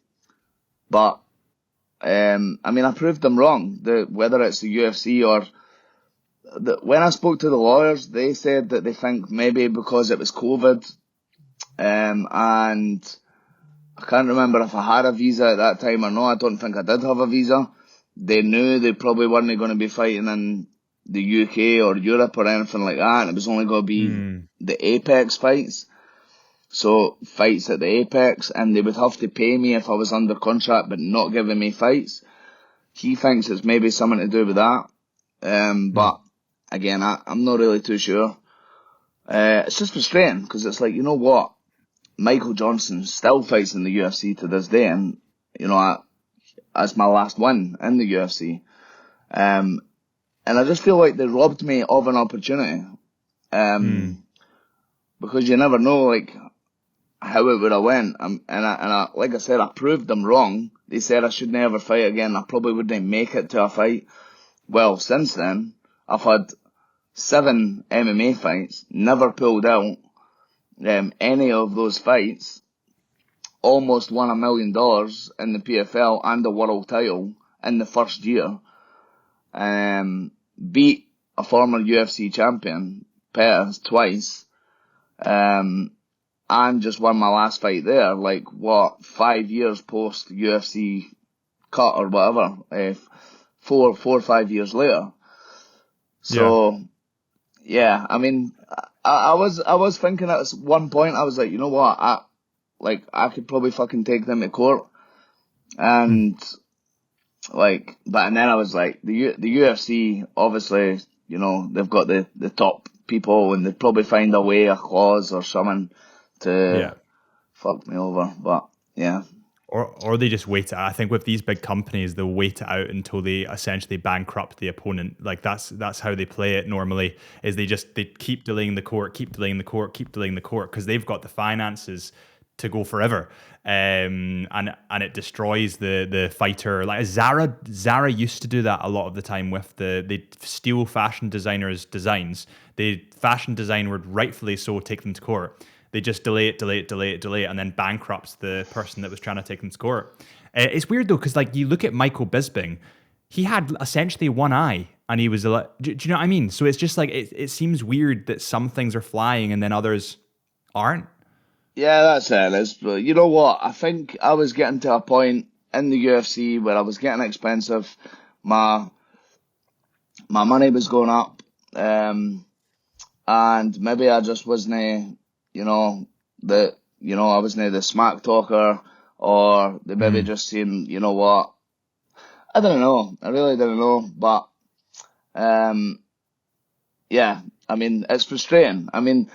Speaker 4: proved them wrong. Whether it's the UFC or when I spoke to the lawyers, they said that they think maybe because it was COVID, and I can't remember if I had a visa at that time or not. I don't think I did have a visa. They knew they probably weren't going to be fighting in the UK or Europe or anything like that, and it was only going to be the Apex fights. So fights at the Apex, and they would have to pay me if I was under contract but not giving me fights. He thinks it's maybe something to do with that. But again, I'm not really too sure. It's just frustrating because it's you know what? Michael Johnson still fights in the UFC to this day, and that's my last win in the UFC. And I just feel like they robbed me of an opportunity. Because you never know, how how it would have went. Like I said, I proved them wrong. They said I should never fight again. I probably wouldn't make it to a fight. Well, since then, I've had 7 MMA fights, never pulled out any of those fights, almost won $1 million in the PFL and the world title in the first year, beat a former UFC champion, Pettis, twice, and just won my last fight there, 5 years post UFC cut or whatever, 4 or 5 years later. So, yeah, I mean, I was thinking at one point, I was like, you know what, I could probably fucking take them to court, and but then I was like, the UFC, obviously, you know, they've got the top people, and they'd probably find a way, a clause or something to fuck me over, but yeah.
Speaker 1: Or they just wait it out. I think with these big companies, they'll wait it out until they essentially bankrupt the opponent. Like that's how they play it normally, is they keep delaying the court, because they've got the finances to go forever. And it destroys the fighter. Like Zara used to do that a lot of the time with they'd steal fashion designers' designs. The fashion design would rightfully so take them to court. They just delay it, and then bankrupts the person that was trying to take them to court. It's weird though, because you look at Michael Bisping, he had essentially one eye, and he was do you know what I mean? So it's just it seems weird that some things are flying and then others aren't.
Speaker 4: Yeah, that's it, Liz. But you know what? I think I was getting to a point in the UFC where I was getting expensive. My money was going up, and maybe I just wasn't, I wasn't the smack talker, or they maybe just seemed, you know what? I don't know. I really didn't know, but yeah. I mean, it's frustrating. I mean,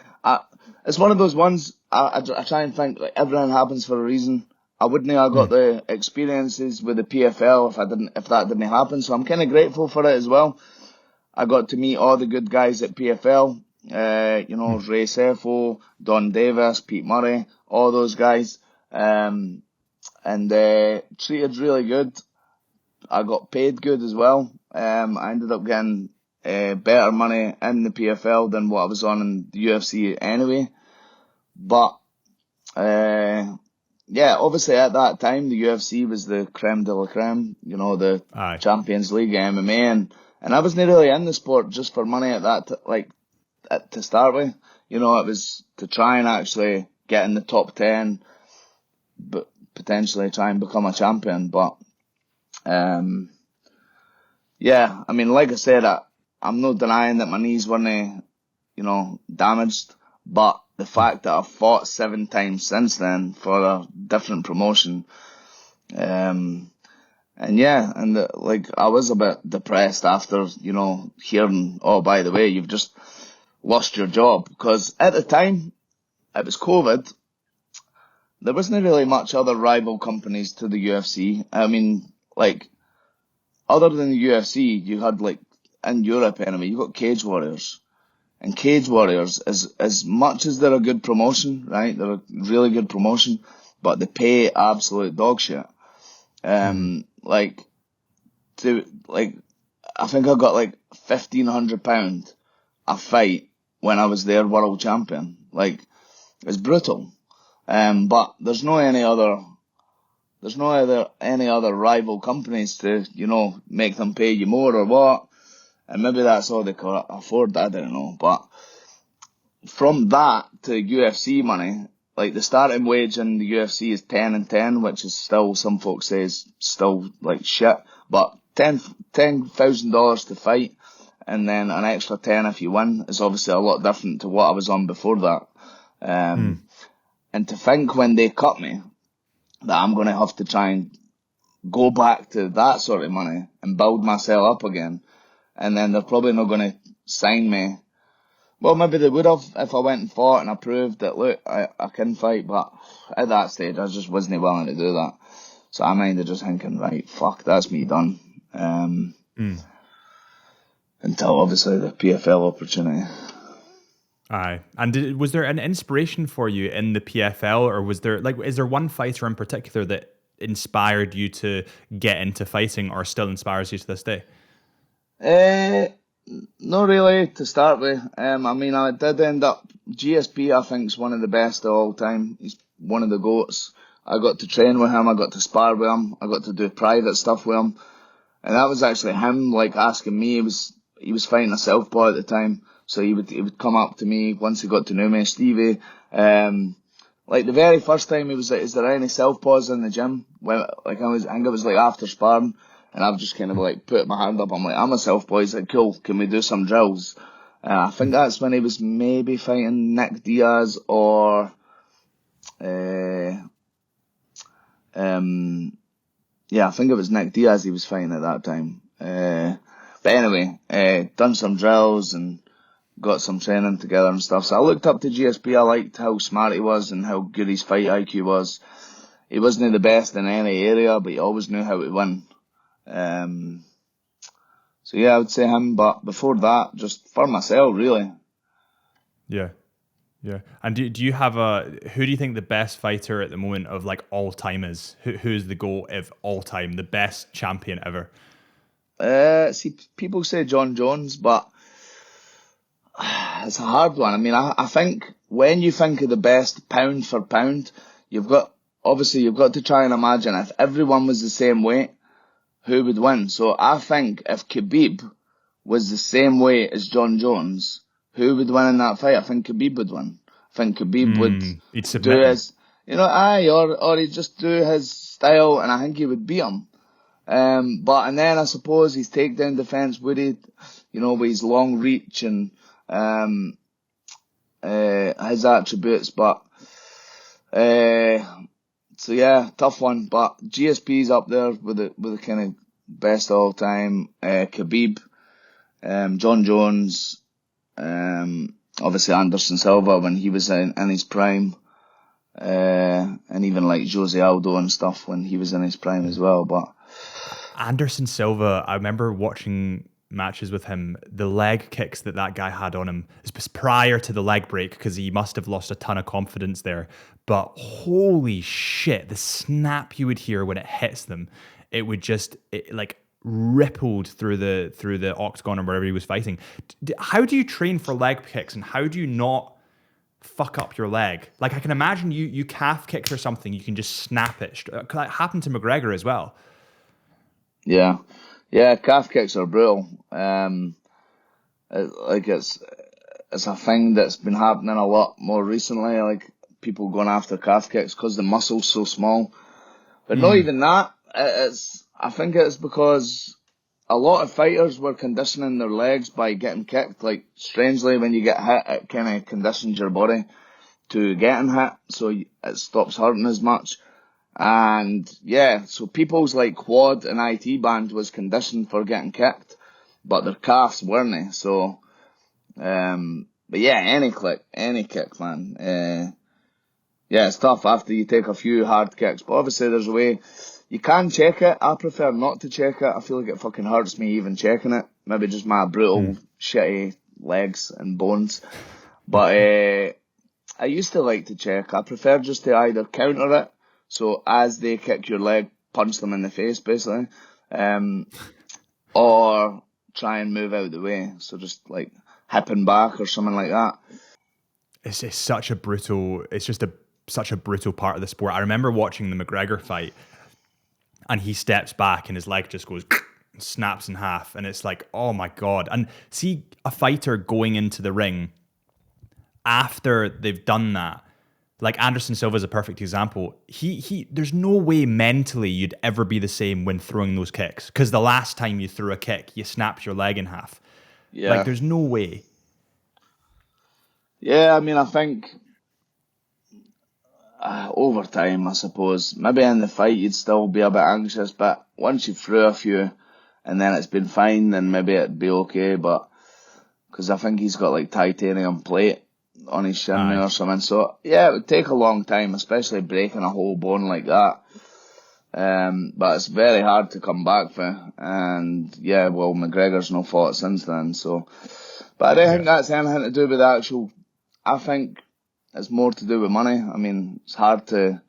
Speaker 4: it's one of those ones. I try and think everything happens for a reason. I wouldn't have got the experiences with the PFL if that didn't happen. So I'm kind of grateful for it as well. I got to meet all the good guys at PFL. Ray Sefo, Don Davis, Pete Murray, all those guys, and treated really good. I got paid good as well. I ended up getting better money in the PFL than what I was on in the UFC anyway. But obviously at that time the UFC was the creme de la creme, the Champions League MMA, and I wasn't really in the sport just for money at that to start with. It was to try and actually get in the top 10, but potentially try and become a champion. But I mean, like I said, I'm not denying that my knees weren't, damaged, but the fact that I've fought 7 times since then for a different promotion, I was a bit depressed after, hearing, oh, by the way, you've just lost your job, because at the time it was COVID. There wasn't really much other rival companies to the UFC. I mean, other than the UFC, you had in Europe anyway, you got Cage Warriors, and Cage Warriors is as much as they're a good promotion, right? They're a really good promotion, but they pay absolute dog shit. I think I got £1,500 a fight when I was their world champion. It's brutal. But there's no any other rival companies to, make them pay you more or what. And maybe that's all they could afford, I don't know. But from that to UFC money, the starting wage in the UFC is 10 and 10, which is still, some folks say is still shit. But $10,000 to fight, and then an extra 10 if you win, is obviously a lot different to what I was on before that. And to think when they cut me that I'm going to have to try and go back to that sort of money and build myself up again, and then they're probably not going to sign me. Well, maybe they would have if I went and fought and I proved that, look, I can fight, but at that stage I just wasn't willing to do that. So I minded just thinking, right, fuck, that's me done. Until obviously the PFL opportunity.
Speaker 1: Aye. And was there an inspiration for you in the PFL, or was there is there one fighter in particular that inspired you to get into fighting, or still inspires you to this day?
Speaker 4: Not really to start with. I mean, I did end up GSP. I think is one of the best of all time. He's one of the GOATs. I got to train with him. I got to spar with him. I got to do private stuff with him, and that was actually him asking me. He was fighting a southpaw at the time. So he would come up to me once he got to know me, Stevie. The very first time he was like, "Is there any southpaws in the gym?" When I think it was after sparring, and I've just kind of put my hand up. I'm like, "I'm a southpaw." He's like, "Cool, can we do some drills?" I think that's when he was maybe fighting Nick Diaz or I think it was Nick Diaz he was fighting at that time. But anyway, done some drills and got some training together and stuff. So I looked up to GSP. I liked how smart he was and how good his fight IQ was. He wasn't the best in any area, but he always knew how to win. So yeah, I would say him. But before that, just for myself, really.
Speaker 1: Yeah. Yeah. And do you have who do you think the best fighter at the moment of all time is? Who's the GOAT of all time, the best champion ever?
Speaker 4: See, people say John Jones, but it's a hard one. I mean, I think when you think of the best pound for pound, you've got to try and imagine if everyone was the same weight, who would win? So I think if Khabib was the same weight as John Jones, who would win in that fight? I think Khabib would win. I think Khabib would do his, or he'd just do his style, and I think he would beat him. And then I suppose his takedown defense would he, with his long reach and his attributes, but so yeah, tough one. But GSP's up there with the kind of best of all time. Khabib, John Jones, obviously Anderson Silva when he was in his prime, and even Jose Aldo and stuff when he was in his prime as well. But
Speaker 1: Anderson Silva, I remember watching matches with him, the leg kicks that guy had on him prior to the leg break, because he must have lost a ton of confidence there, but holy shit, the snap you would hear when it hits them, it would just rippled through the octagon or wherever he was fighting. How do you train for leg kicks, and how do you not fuck up your leg? I can imagine you calf kick or something, you can just snap it. That happened to McGregor as well.
Speaker 4: Yeah, calf kicks are brutal. It's a thing that's been happening a lot more recently. People going after calf kicks because the muscle's so small. But not even that. I think it's because a lot of fighters were conditioning their legs by getting kicked. Strangely, when you get hit, it kind of conditions your body to getting hit, so it stops hurting as much. And yeah, so people's quad and IT band was conditioned for getting kicked, but their calves weren't. So, but yeah, any kick, man. Yeah, it's tough after you take a few hard kicks, but obviously there's a way you can check it. I prefer not to check it. I feel like it fucking hurts me even checking it. Maybe just my brutal, shitty legs and bones. But I used to like to check. I prefer just to either counter it. So as they kick your leg, punch them in the face, basically, or try and move out of the way. So just hipping back or something like that.
Speaker 1: It's such a brutal. It's just such a brutal part of the sport. I remember watching the McGregor fight, and he steps back and his leg just goes snaps in half, and it's oh my god. And see a fighter going into the ring after they've done that. Anderson Silva is a perfect example. He there's no way mentally you'd ever be the same when throwing those kicks, because the last time you threw a kick, you snapped your leg in half. Yeah. There's no way.
Speaker 4: Yeah, I mean, I think over time, I suppose, maybe in the fight you'd still be a bit anxious, but once you threw a few and then it's been fine, then maybe it'd be okay. But because I think he's got titanium plate on his shin or something, so yeah, it would take a long time, especially breaking a whole bone like that. But it's very hard to come back for, and yeah, well, McGregor's no fought since then, so. But I don't think that's anything to do with the actual I think it's more to do with money. I mean, it's hard to,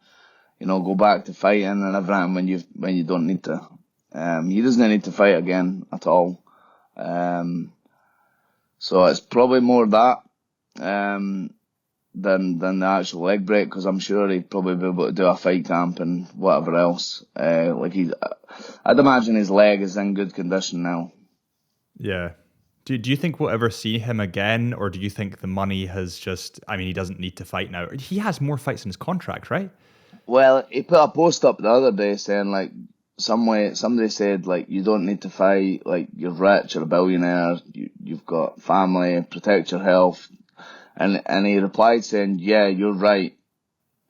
Speaker 4: go back to fighting and everything when you don't need to. He doesn't need to fight again at all. So it's probably more that than the actual leg break, because I'm sure he'd probably be able to do a fight camp and whatever else. I'd imagine his leg is in good condition now.
Speaker 1: Yeah. Do you think we'll ever see him again, or do you think the money has just, he doesn't need to fight now? He has more fights in his contract, right?
Speaker 4: Well, he put a post up the other day saying, somebody said, you don't need to fight, you're rich, you're a billionaire, you've got family, protect your health. And he replied saying, yeah, you're right,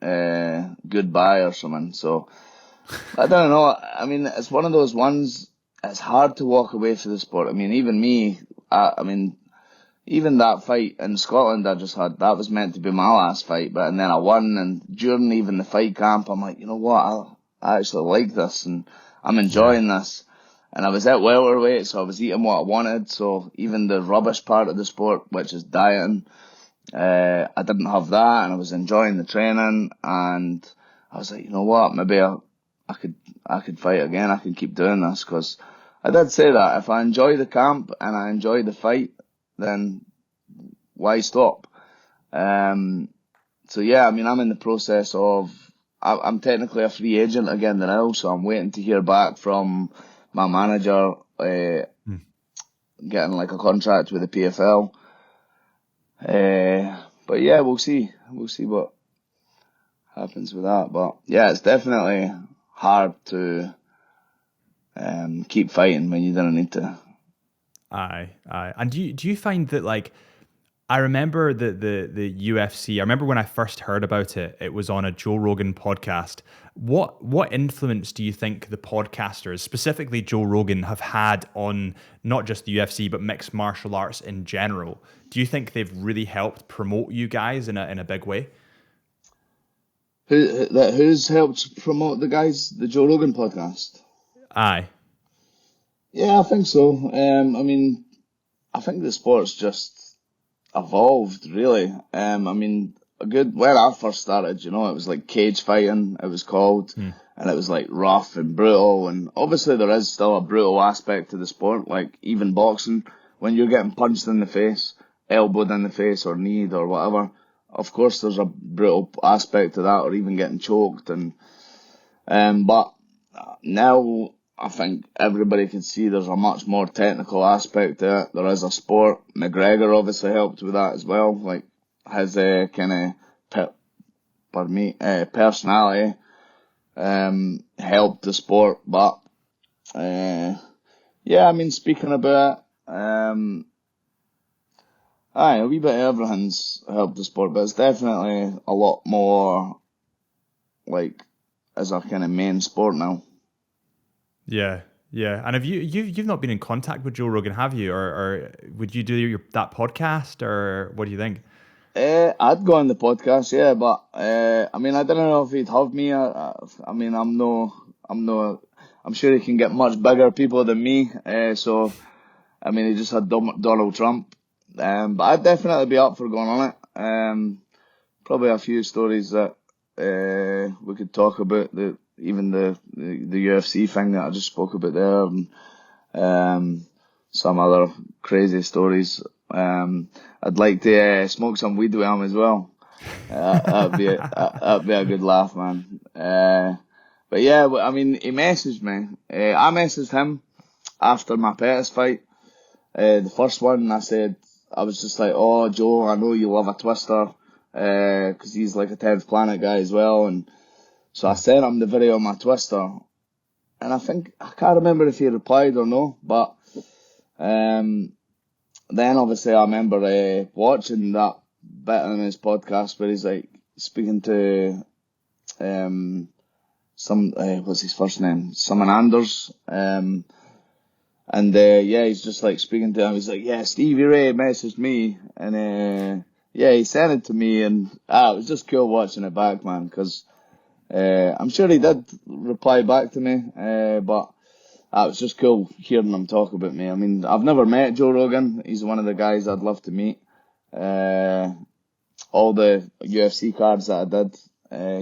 Speaker 4: goodbye or something. So, I don't know. I mean, it's one of those ones, it's hard to walk away from the sport. I mean, even me, even that fight in Scotland I just had, that was meant to be my last fight, and then I won, and during even the fight camp, I'm like, you know what, I actually like this, and I'm enjoying this. And I was at welterweight, so I was eating what I wanted, so even the rubbish part of the sport, which is dieting, I didn't have that, and I was enjoying the training, and I was like, you know what, maybe I could fight again, I could keep doing this, because I did say that, if I enjoy the camp and I enjoy the fight, then why stop? So yeah, I mean, I'm in the process of, I'm technically a free agent again now, so I'm waiting to hear back from my manager, getting a contract with the PFL. But yeah, we'll see what happens with that. But yeah, it's definitely hard to keep fighting when you don't need to.
Speaker 1: Aye. And do you find that I remember the UFC. I remember when I first heard about it, it was on a Joe Rogan podcast. What influence do you think the podcasters, specifically Joe Rogan, have had on not just the UFC but mixed martial arts in general? Do you think they've really helped promote you guys in a big way?
Speaker 4: Who's helped promote the Joe Rogan podcast?
Speaker 1: Aye.
Speaker 4: Yeah, I think so. I mean, I think the sport's just evolved, really. When I first started, it was cage fighting, it was called, and it was rough and brutal, and obviously there is still a brutal aspect to the sport, even boxing, when you're getting punched in the face, elbowed in the face or kneed or whatever, of course there's a brutal aspect to that, or even getting choked, but now I think everybody can see there's a much more technical aspect to it. There is a sport. McGregor obviously helped with that as well. His personality helped the sport. But speaking about it, a wee bit of everything's helped the sport, but it's definitely a lot more as a kind of main sport now.
Speaker 1: Yeah. And have you've not been in contact with Joe Rogan, have you? Or would you do that podcast, or what do you think?
Speaker 4: I'd go on the podcast, yeah, but I don't know if he'd have me. I'm sure he can get much bigger people than me. So he just had Donald Trump. But I'd definitely be up for going on it. Probably a few stories that we could talk about, even the UFC thing that I just spoke about there, and some other crazy stories. I'd like to smoke some weed with him as well. That'd be a good laugh, man. But yeah, he messaged me. I messaged him after my Pettis fight. The first one, I was just like, oh, Joe, I know you love a twister, because he's a 10th Planet guy as well, and so I sent him the video of my twister, and I can't remember if he replied or no, but then obviously I remember watching that bit on his podcast where he's speaking to what's his first name? Simon Anders, and he's just speaking to him. He's yeah, Stevie Ray messaged me, and he sent it to me, and it was just cool watching it back, man, because I'm sure he did reply back to me, but it was just cool hearing him talk about me. I've never met Joe Rogan. He's one of the guys I'd love to meet. all the UFC cards that I did.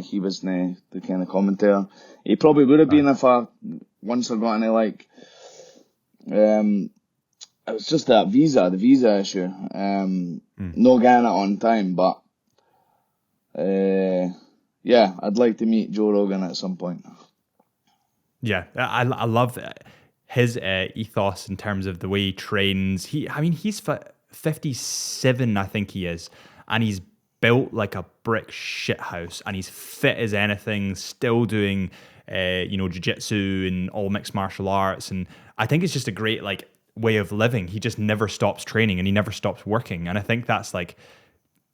Speaker 4: He was the kind of commentator. He probably would have been if once I got into like, it was just the visa issue. No getting it on time, but yeah, I'd like to meet Joe Rogan at some point.
Speaker 1: Yeah, I love his ethos in terms of the way he trains. He's 57, I think he is, and he's built like a brick shithouse, and he's fit as anything, still doing jiu-jitsu and all mixed martial arts, and I think it's just a great like way of living. He just never stops training and he never stops working, and I think that's like,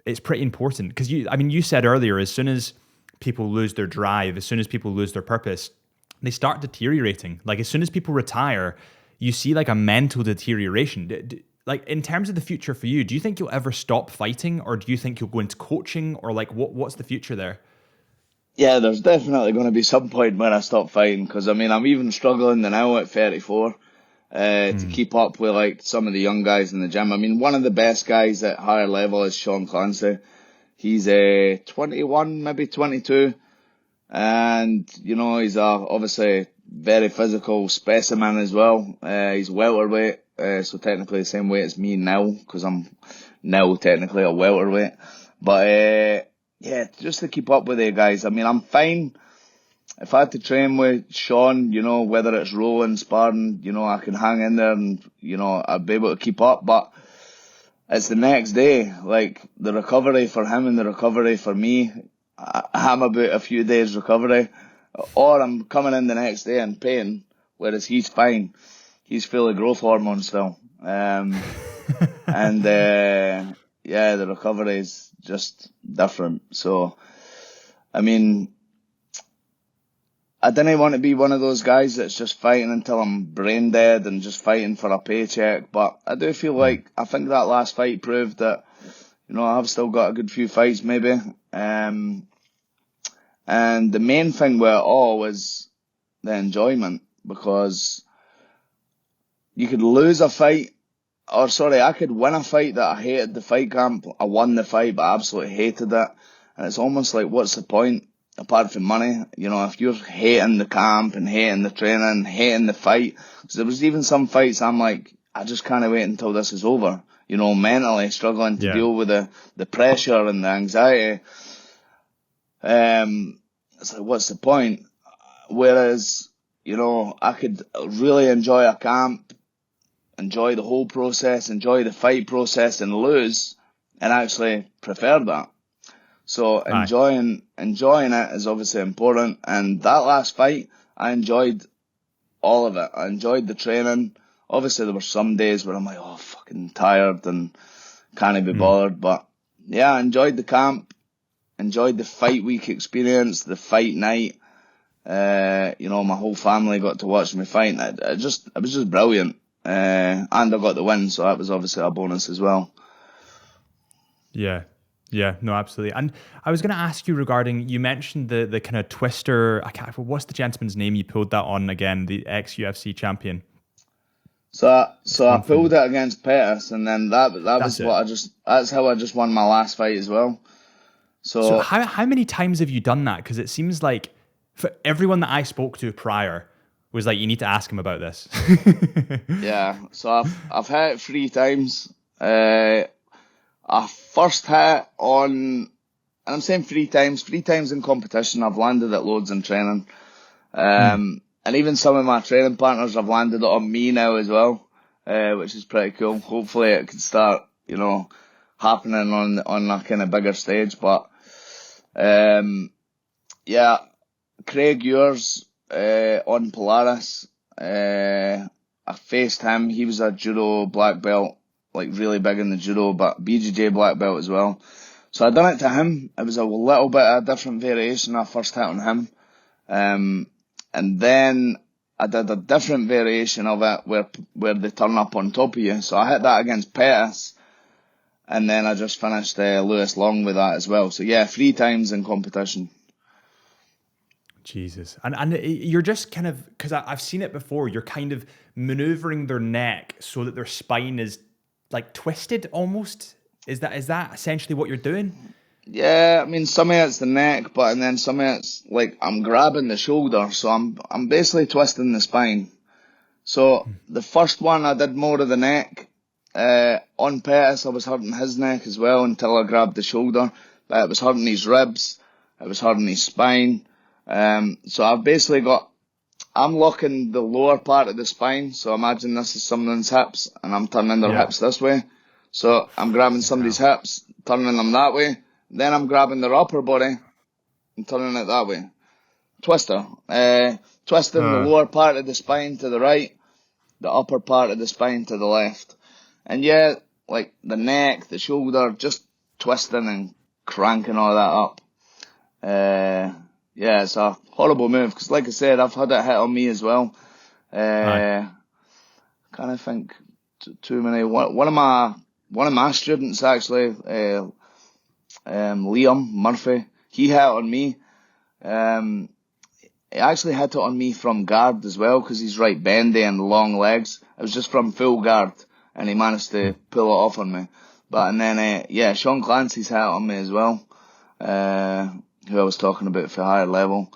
Speaker 1: it's pretty important, because you said earlier, as soon as people lose their drive, as soon as people lose their purpose, they start deteriorating. Like as soon as people retire, you see like a mental deterioration. Like in terms of the future for you, do you think you'll ever stop fighting, or do you think you'll go into coaching, or like what's the future there?
Speaker 4: Yeah, there's definitely going to be some point when I stop fighting, because I'm even struggling now at 34 to keep up with like some of the young guys in the gym. One of the best guys at higher level is Sean Clancy. He's 21, maybe 22. And, he's obviously very physical specimen as well. He's welterweight, so technically the same weight as me now, because I'm now technically a welterweight. But, yeah, just to keep up with the guys. I'm fine. If I had to train with Sean, whether it's rolling, sparring, I can hang in there and, I'd be able to keep up. But it's the next day, like the recovery for him and the recovery for me. I'm about a few days recovery, or I'm coming in the next day in pain, whereas he's fine. He's full of growth hormone still. And the recovery is just different. So, I didn't want to be one of those guys that's just fighting until I'm brain dead and just fighting for a paycheck. But I do feel like, I think that last fight proved that, I've still got a good few fights maybe. And the main thing with it all was the enjoyment, because you could lose a fight, I could win a fight that I hated the fight camp. I won the fight, but I absolutely hated it. And it's almost like, what's the point apart from money? If you're hating the camp and hating the training, hating the fight, because there was even some fights I'm like, I just can't wait until this is over. Mentally struggling to deal with the pressure and the anxiety. It's like, what's the point? Whereas, I could really enjoy a camp, enjoy the whole process, enjoy the fight process and lose, and actually prefer that. So enjoying it is obviously important. And that last fight, I enjoyed all of it. I enjoyed the training. Obviously there were some days where I'm like, oh, fucking tired and can't be bothered. But yeah, I enjoyed the camp. Enjoyed the fight week experience, the fight night. My whole family got to watch me fight. It was just brilliant. And I got the win, so that was obviously a bonus as well.
Speaker 1: Yeah, no, absolutely. And I was going to ask you regarding, you mentioned the kind of twister. What's the gentleman's name you pulled that on again? The ex-UFC champion.
Speaker 4: So I pulled it against Pettis, and then that's how I just won my last fight as well.
Speaker 1: So how many times have you done that? Because it seems like for everyone that I spoke to prior was like, you need to ask him about this.
Speaker 4: Yeah, so I've hit it 3 times. I first hit on, and I'm saying 3 times in competition. I've landed it loads in training. And even some of my training partners have landed it on me now as well, which is pretty cool. Hopefully it can start, happening on a kind of bigger stage. But yeah, Craig Ewers on Polaris, I faced him. He was a judo black belt, like really big in the judo, but BJJ black belt as well. So I done it to him. It was a little bit of a different variation. I first hit on him, and then I did a different variation of it where they turn up on top of you. So I hit that against Pettis. And then I just finished Lewis Long with that as well. So yeah, 3 times in competition.
Speaker 1: Jesus. And you're just kind of, because I've seen it before, you're kind of maneuvering their neck so that their spine is like twisted almost. Is that essentially what you're doing?
Speaker 4: Yeah, I mean, some of it's the neck, and then some of it's like I'm grabbing the shoulder, so I'm basically twisting the spine. So the first one I did more of the neck. On Pettis, I was hurting his neck as well until I grabbed the shoulder. But it was hurting his ribs, it was hurting his spine. So I've basically I'm locking the lower part of the spine. So imagine this is someone's hips, and I'm turning their hips this way. So I'm grabbing somebody's hips, turning them that way. Then I'm grabbing their upper body and turning it that way. Twister. Twisting the lower part of the spine to the right, the upper part of the spine to the left. And yeah, like the neck, the shoulder, just twisting and cranking all that up. Yeah, it's a horrible move because, like I said, I've had it hit on me as well. Can't think too many. One of my students actually, Liam Murphy, he hit on me. He actually hit it on me from guard as well because he's right bendy and long legs. It was just from full guard, and he managed to pull it off on me. And then Sean Clancy's hit on me as well, who I was talking about for higher level.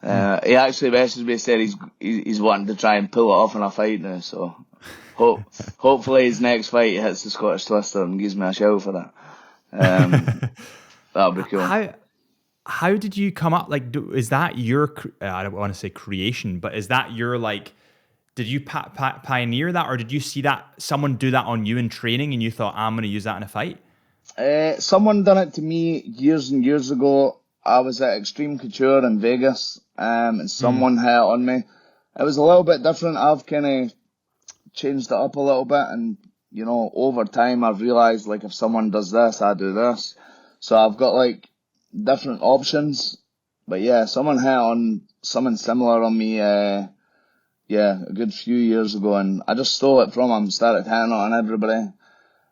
Speaker 4: He actually messaged me and said he's wanting to try and pull it off in a fight now. So hopefully his next fight he hits the Scottish Twister and gives me a shout for that. That'll be cool.
Speaker 1: How did you come up? Like, is that your? I don't want to say creation, but is that your like? Did you pioneer that, or did you see that someone do that on you in training, and you thought, I'm going to use that in a fight?
Speaker 4: Someone done it to me years and years ago. I was at Extreme Couture in Vegas, and someone hit on me. It was a little bit different. I've kind of changed it up a little bit, and over time I've realised like if someone does this, I do this. So I've got like different options. But yeah, someone hit on something similar on me. A good few years ago, and I just stole it from him. Started hitting it on everybody,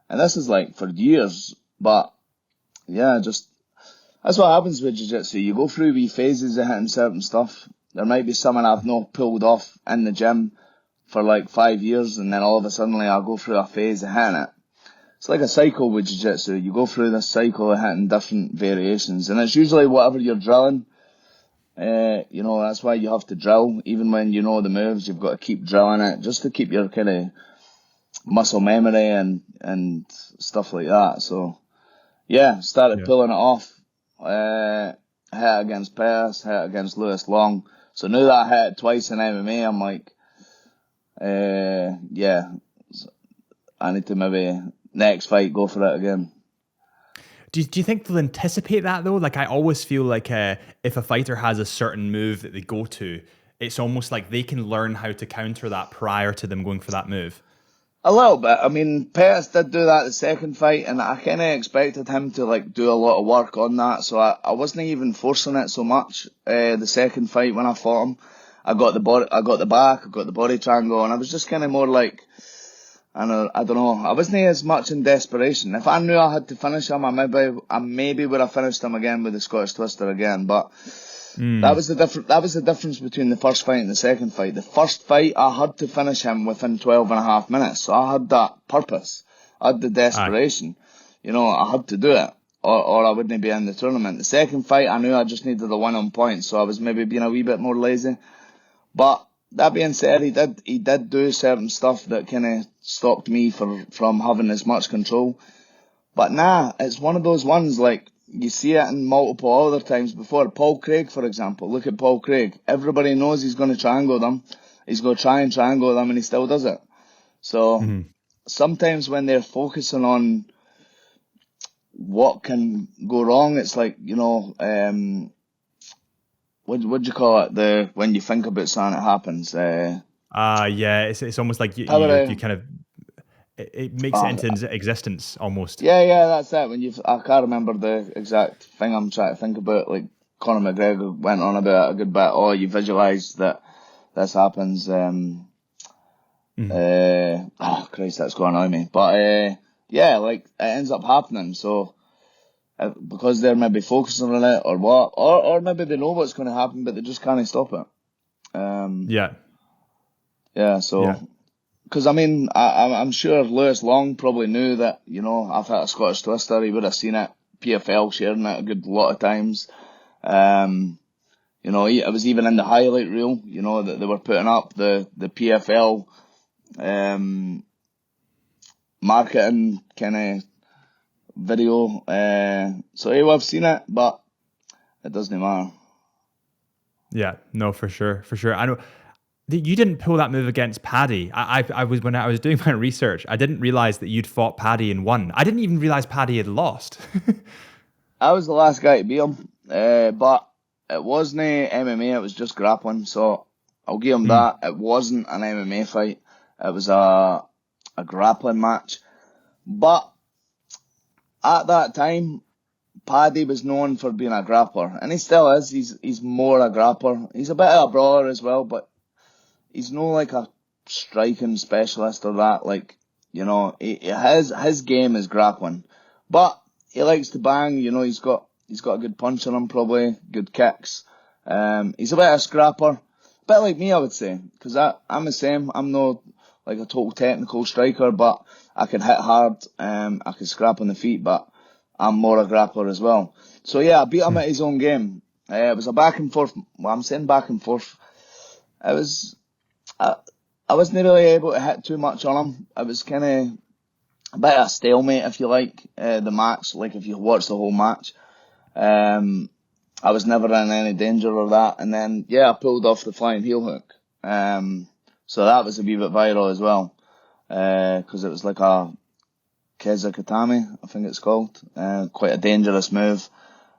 Speaker 4: and this is like for years. But yeah, just that's what happens with jiu-jitsu. You go through wee phases of hitting certain stuff. There might be something I've not pulled off in the gym for like 5 years, and then all of a sudden I'll go through a phase of hitting it. It's like a cycle with jiu-jitsu. You go through this cycle of hitting different variations, and it's usually whatever you're drilling. That's why you have to drill. Even when you know the moves, you've got to keep drilling it just to keep your kind of muscle memory and stuff like that. So, yeah, started pulling it off. Hit against Pettis, hit against Lewis Long. So now that I hit it twice in MMA, I'm like, I need to maybe next fight go for it again.
Speaker 1: Do you think they'll anticipate that though? Like I always feel like if a fighter has a certain move that they go to, it's almost like they can learn how to counter that prior to them going for that move.
Speaker 4: A little bit. I mean, Pettis did do that the second fight, and I kind of expected him to like do a lot of work on that. So I wasn't even forcing it so much. The second fight when I fought him, I got the back, I got the body triangle, and I was just kind of more like. I don't know. I wasn't as much in desperation. If I knew I had to finish him, I maybe would have finished him again with the Scottish Twister again. But that was the difference between the first fight and the second fight. The first fight, I had to finish him within 12 and a half minutes. So I had that purpose. I had the desperation. I had to do it, or I wouldn't be in the tournament. The second fight, I knew I just needed the win on points, so I was maybe being a wee bit more lazy. But that being said, he did do certain stuff that kind of stopped me from having as much control. But it's one of those ones, like, you see it in multiple other times before. Paul Craig, for example. Look at Paul Craig. Everybody knows he's going to triangle them. He's going to try and triangle them, and he still does it. So sometimes when they're focusing on what can go wrong, it's like, what do you call it? When you think about something that happens.
Speaker 1: It's almost like you kind of it makes it into existence almost.
Speaker 4: Yeah, that's it. I can't remember the exact thing I'm trying to think about. Like Conor McGregor went on about it a good bit. Oh, you visualise that this happens. Christ, that's going on me. But like it ends up happening. So. Because they're maybe focusing on it or what, or maybe they know what's going to happen, but they just can't stop it. Because I mean, I'm sure Lewis Long probably knew that, I've hit a Scottish Twister, he would have seen it PFL sharing it a good lot of times. You know, it was even in the highlight reel, you know, that they were putting up the PFL marketing kind of video. So yeah, I've seen it, but it doesn't matter.
Speaker 1: Yeah, no, for sure. I know you didn't pull that move against Paddy. I was when I was doing my research, I didn't realize that you'd fought Paddy and won. I didn't even realize Paddy had lost.
Speaker 4: I was the last guy to beat him, but it wasn't MMA. It was just grappling. So I'll give him that. It wasn't an MMA fight. It was a grappling match. But at that time, Paddy was known for being a grappler, and he still is. He's more a grappler. He's a bit of a brawler as well, but he's no like a striking specialist or that. Like, you know, his game is grappling, but he likes to bang. You know, he's got a good punch on him, probably good kicks. He's a bit of a scrapper, a bit like me, I would say, because I'm the same. I'm no like a total technical striker, but I can hit hard. I can scrap on the feet, but I'm more a grappler as well. So yeah, I beat him at his own game. It was a back and forth. Well, I'm saying back and forth. It was. I wasn't really able to hit too much on him. It was kind of a bit of a stalemate, if you like, the match. Like, if you watch the whole match. I was never in any danger of that. And then, yeah, I pulled off the flying heel hook. So that was a wee bit viral as well. Because it was like a Kezakatame, I think it's called. Quite a dangerous move.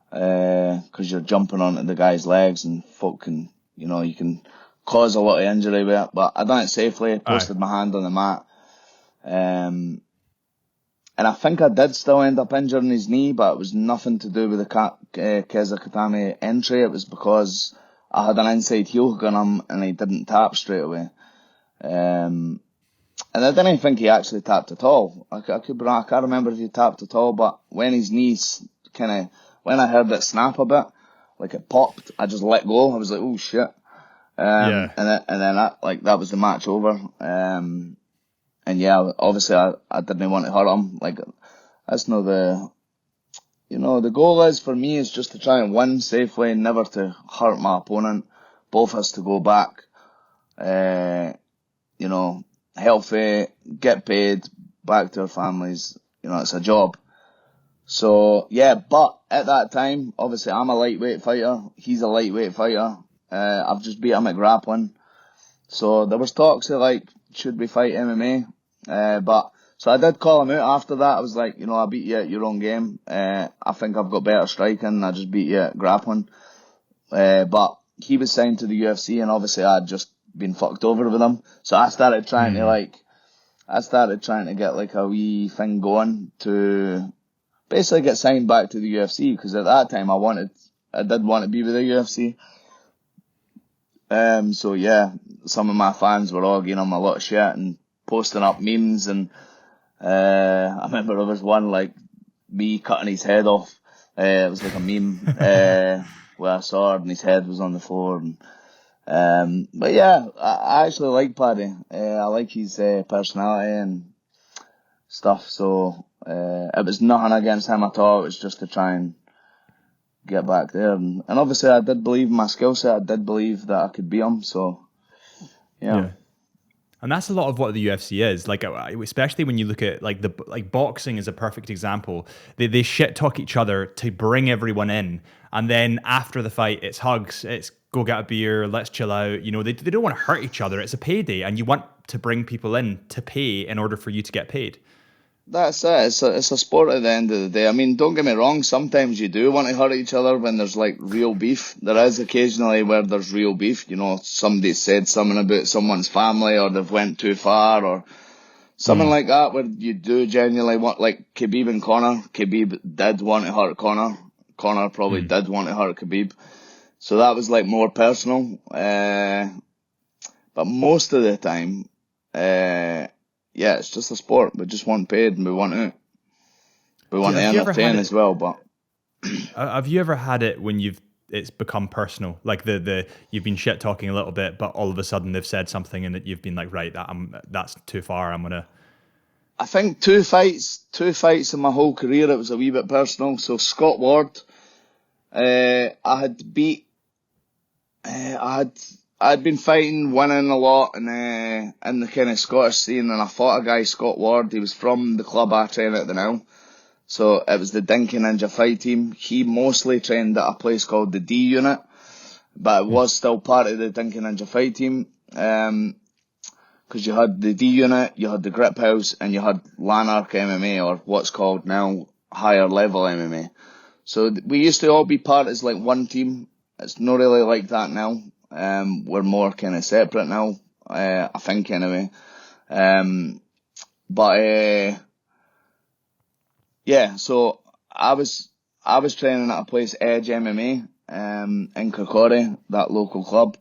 Speaker 4: Because you're jumping onto the guy's legs and folk can, you know, you can cause a lot of injury with it. But I done it safely, posted my hand on the mat. And I think I did still end up injuring his knee, but it was nothing to do with the Kezakatame entry. It was because I had an inside heel hook on him and he didn't tap straight away. And I didn't think he actually tapped at all. I can't remember if he tapped at all, but when his knees when I heard it snap a bit, like it popped, I just let go. I was like, oh shit. And then that was the match over. And yeah, obviously I didn't want to hurt him. Like, that's not the goal is for me is just to try and win safely, never to hurt my opponent. Both has to go back, healthy, get paid, back to our families. You know, it's a job. So yeah, but at that time, obviously I'm a lightweight fighter. He's a lightweight fighter. I've just beat him at grappling. So there was talks of like, should we fight MMA? But so I did call him out after that. I was like, you know, I beat you at your own game. I think I've got better striking. I just beat you at grappling. But he was signed to the UFC, and obviously I'd just been fucked over with him. So I started trying to get like a wee thing going to basically get signed back to the UFC, because at that time I did want to be with the UFC. So yeah, some of my fans were all giving him a lot of shit and posting up memes, and I remember there was one like me cutting his head off. It was like a meme with a sword and his head was on the floor. And, but yeah, I actually like Paddy. I like his personality and stuff. So it was nothing against him at all. It was just to try and get back there. And obviously I did believe in my skill set. I did believe that I could beat him. So yeah.
Speaker 1: And that's a lot of what the UFC is. Like, especially when you look at like boxing is a perfect example. They shit talk each other to bring everyone in, and then after the fight, it's hugs, it's go get a beer, let's chill out. You know, they don't want to hurt each other. It's a payday, and you want to bring people in to pay in order for you to get paid.
Speaker 4: That's it. It's a sport at the end of the day. I mean, don't get me wrong. Sometimes you do want to hurt each other when there's like real beef. There is occasionally where there's real beef. You know, somebody said something about someone's family, or they've went too far, or something like that, where you do genuinely want, like Khabib and Conor. Khabib did want to hurt Conor. Conor probably did want to hurt Khabib. So that was like more personal. But most of the time, yeah, it's just a sport. We just want paid and we want out. We want to entertain as well. But
Speaker 1: have you ever had it when it's become personal? Like you've been shit talking a little bit, but all of a sudden they've said something and that you've been like, right, that's too far. I'm gonna.
Speaker 4: I think two fights in my whole career. It was a wee bit personal. So Scott Ward, I had beat. I'd been fighting, winning a lot in the kind of Scottish scene, and I fought a guy, Scott Ward. He was from the club I train at now. So it was the Dinky Ninja fight team. He mostly trained at a place called the D Unit, but it was still part of the Dinky Ninja fight team. Because you had the D Unit, you had the Grip House, and you had Lanark MMA, or what's called now higher level MMA. So we used to all be part as like one team. It's not really like that now. We're more kind of separate now, I think anyway. Yeah, so I was training at a place, Edge MMA, in Kirkcaldy, that local club.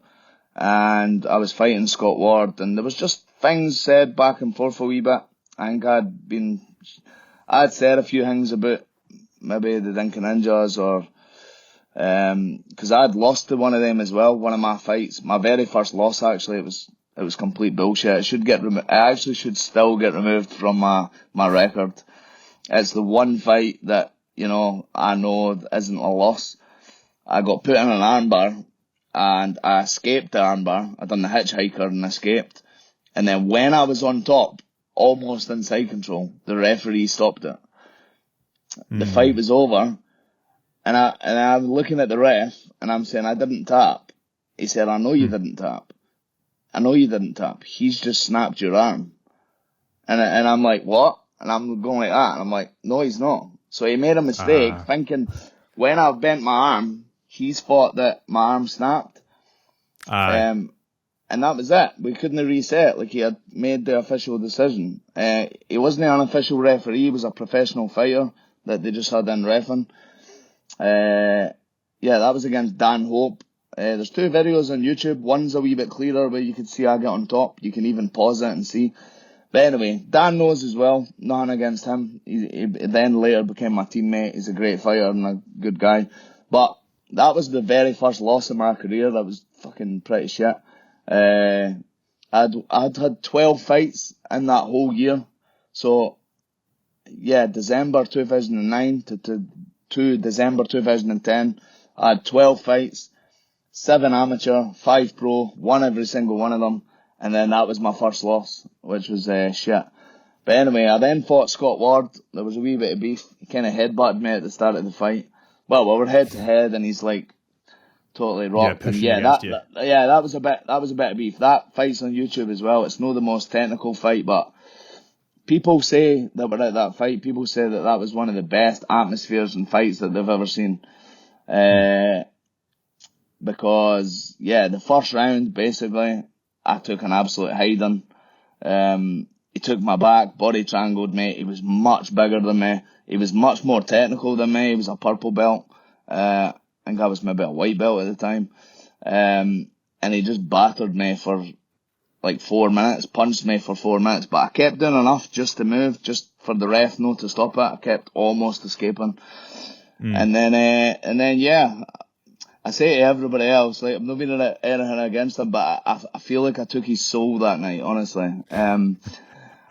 Speaker 4: And I was fighting Scott Ward, and there was just things said back and forth a wee bit. I think I'd said a few things about maybe the Dinky Ninjas, or because I'd lost to one of them as well. One of my fights, my very first loss, actually, it was complete bullshit. It actually should still get removed from my record. It's the one fight that I know isn't a loss. I got put in an armbar, and I escaped the armbar. I done the hitchhiker and escaped. And then when I was on top, almost in side control, the referee stopped it. The fight was over, and I'm looking at the ref, and I'm saying, I didn't tap. He said, I know you didn't tap. I know you didn't tap. He's just snapped your arm. And I'm like, what? And I'm going like that. And I'm like, no, he's not. So he made a mistake, thinking when I bent my arm, he's thought that my arm snapped. And that was it. We couldn't reset. Like, he had made the official decision. He wasn't an unofficial referee. He was a professional fighter that they just had in reffing. Yeah, that was against Dan Hope. There's two videos on YouTube. One's a wee bit clearer where you can see I get on top. You can even pause it and see. But anyway, Dan knows as well. Nothing against him. He then later became my teammate. He's a great fighter and a good guy. But that was the very first loss of my career. That was fucking pretty shit. I'd had 12 fights in that whole year. So, yeah, December 2009 to December 2010, I had 12 fights, 7 amateur, 5 pro, won every single one of them. And then that was my first loss, which was shit. But anyway, I then fought Scott Ward. There was a wee bit of beef. He kind of headbutted me at the start of the fight. Well, we were head to head, and he's like totally rocked.
Speaker 1: Yeah,
Speaker 4: that was a bit of beef. That fight's on YouTube as well. It's not the most technical fight, but people say that were at that fight. People say that was one of the best atmospheres and fights that they've ever seen. Because the first round basically, I took an absolute hiding. He took my back, body triangled me. He was much bigger than me. He was much more technical than me. He was a purple belt. I think I was maybe a white belt at the time. And he just battered me for like 4 minutes, punched me for 4 minutes. But I kept doing enough just to move, just for the ref not to stop it. I kept almost escaping. And then, yeah, I say to everybody else, like, I'm not being anything against him, but I feel like I took his soul that night, honestly. I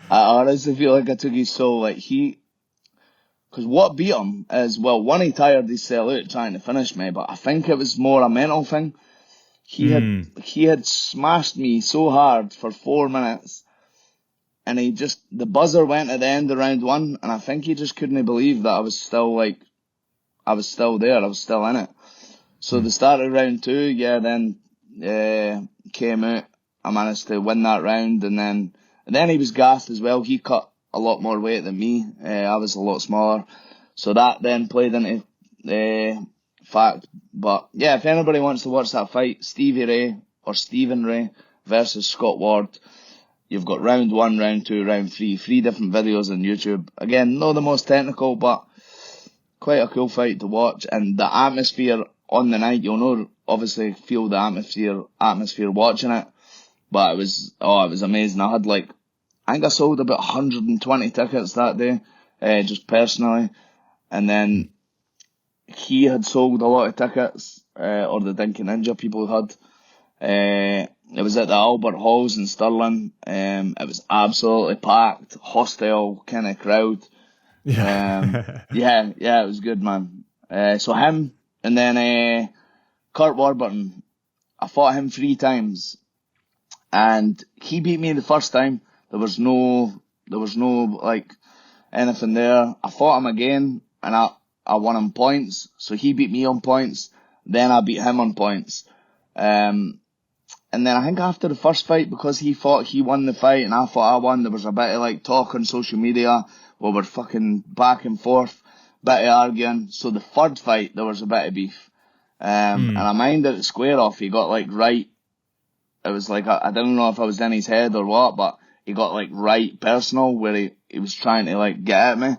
Speaker 4: honestly feel like I took his soul. Like, because what beat him is, well, one, he tired his cell out trying to finish me, but I think it was more a mental thing. He had smashed me so hard for 4 minutes, and the buzzer went at the end of round 1, and I think he just couldn't believe that I was still there, I was still in it. So the start of round 2, then came out. I managed to win that round, and then he was gassed as well. He cut a lot more weight than me. I was a lot smaller, so that then played into fact. But yeah, if anybody wants to watch that fight, Stevie Ray or Stephen Ray versus Scott Ward, you've got round 1, round 2, round 3, 3 different videos on YouTube. Again, not the most technical, but quite a cool fight to watch, and the atmosphere on the night, you'll know, obviously feel the atmosphere watching it, but it was amazing. I think I sold about 120 tickets that day, just personally, and then he had sold a lot of tickets, or the Dinky Ninja people had, It was at the Albert Halls in Stirling. It was absolutely packed, hostile kind of crowd. Yeah, it was good, man. So him, and then Kurt Warburton. I fought him 3 times, and he beat me the first time. There was no like anything there. I fought him again, and I won him points. So he beat me on points. Then I beat him on points. And then I think after the first fight, because he won the fight and I thought I won, there was a bit of like talk on social media where we're fucking back and forth, bit of arguing. So the third fight, there was a bit of beef. And I mind at the square off, he got like right. It was like, I don't know if I was in his head or what, but he got like right personal where he was trying to like get at me.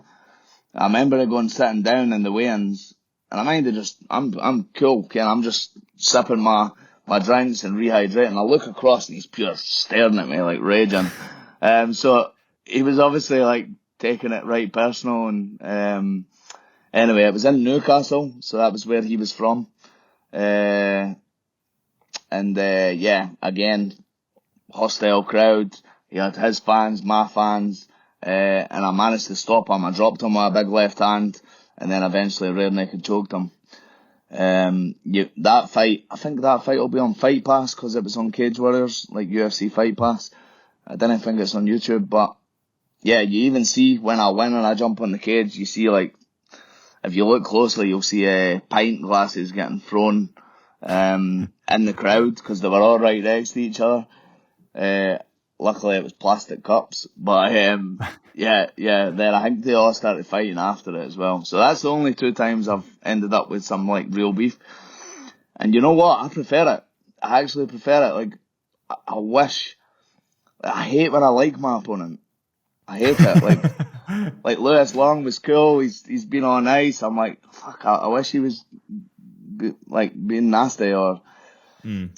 Speaker 4: I remember it going sitting down in the weigh-ins, and I mind it I'm cool, Ken. I'm just sipping my drinks and rehydrating. I look across and he's pure staring at me like raging. So he was obviously like taking it right personal. And anyway, it was in Newcastle, so that was where he was from. Yeah, again, hostile crowd. He had his fans, my fans, and I managed to stop him. I dropped him with a big left hand, and then eventually rear naked choked him. That fight, I think that fight will be on Fight Pass because it was on Cage Warriors, like UFC Fight Pass. I didn't think it's on YouTube, but yeah, you even see when I win and I jump on the cage, you see like, if you look closely, you'll see pint glasses getting thrown in the crowd because they were all right next to each other. Luckily it was plastic cups, but then I think they all started fighting after it as well. So that's the only 2 times I've ended up with some like real beef. And you know what? I prefer it. I actually prefer it. Like, I hate when I like my opponent. I hate it. Like Lewis Long was cool. He's been on ice. I'm like, fuck. I wish he was being nasty or.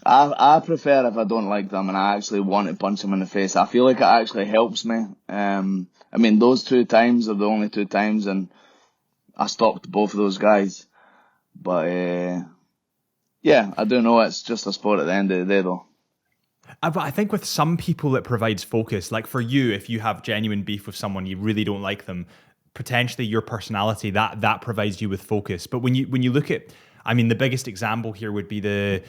Speaker 4: I prefer if I don't like them and I actually want to punch them in the face. I feel like it actually helps me. I mean, those 2 times are the only 2 times, and I stopped both of those guys. But yeah, I do know it's just a sport at the end of the day, though.
Speaker 1: But I think with some people it provides focus. Like for you, if you have genuine beef with someone, you really don't like them, potentially your personality, that provides you with focus. But when you look at, I mean, the biggest example here would be the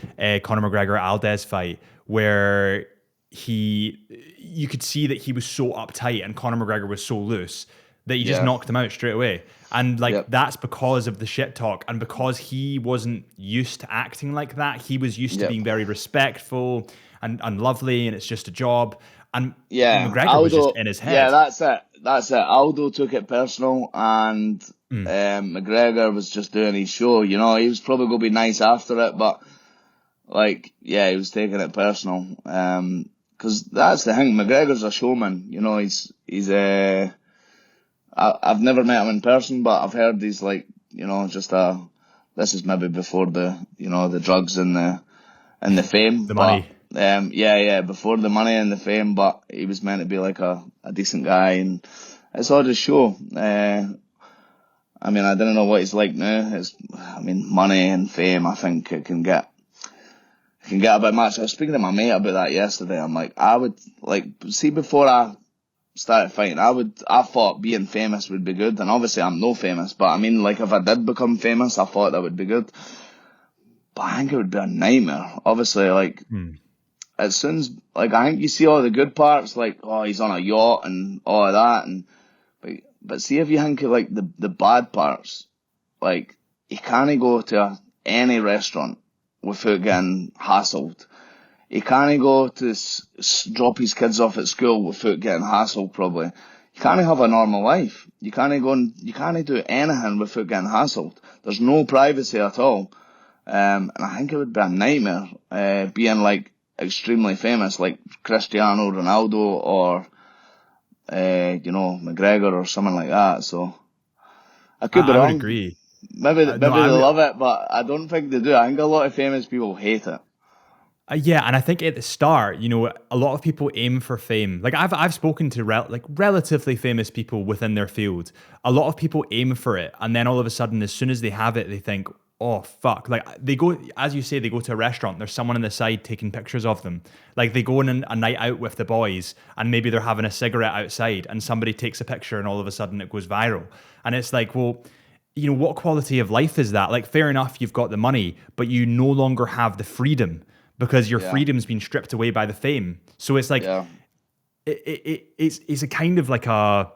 Speaker 1: Conor McGregor-Aldez fight, where you could see that he was so uptight and Conor McGregor was so loose that he just knocked him out straight away. And that's because of the shit talk, and because he wasn't used to acting like that. He was used to being very respectful and lovely, and it's just a job. And McGregor Aldo was just in his head.
Speaker 4: Yeah, that's it. Aldo took it personal, and McGregor was just doing his show. You know, he was probably going to be nice after it, but he was taking it personal. Because that's the thing. McGregor's a showman. You know, he's I've never met him in person, but I've heard he's like, you know, this is maybe before the drugs and the fame.
Speaker 1: The money.
Speaker 4: Before the money and the fame, but he was meant to be like a decent guy, and it's all just show. I mean, I don't know what he's like now. Money and fame, I think it can get a bit much. I was speaking to my mate about that yesterday. I'm like, I would before I started fighting, I thought being famous would be good, and obviously I'm no famous, but I mean, like, if I did become famous, I thought that would be good. But I think it would be a nightmare. Obviously, as soon as, I think you see all the good parts, like, oh, he's on a yacht and all of that, but see if you think of, like, the bad parts, like, he can't go to any restaurant without getting hassled. He can't go to drop his kids off at school without getting hassled, probably. You can't have a normal life. You can't do anything without getting hassled. There's no privacy at all. And I think it would be a nightmare, being, like, extremely famous, like Cristiano Ronaldo or, McGregor or something like that. So I could be wrong.
Speaker 1: I would agree.
Speaker 4: Maybe they love it, but I don't think they do. I think a lot of famous people hate it.
Speaker 1: And I think at the start, a lot of people aim for fame. Like I've spoken to relatively famous people within their field. A lot of people aim for it, and then all of a sudden, as soon as they have it, they think, oh fuck, like they go, as you say, they go to a restaurant, there's someone on the side taking pictures of them. Like they go on a night out with the boys and maybe they're having a cigarette outside and somebody takes a picture and all of a sudden it goes viral. And it's like, well, you know, what quality of life is that? Like, fair enough, you've got the money, but you no longer have the freedom because your freedom's been stripped away by the fame. So it's like, it's a kind of like a,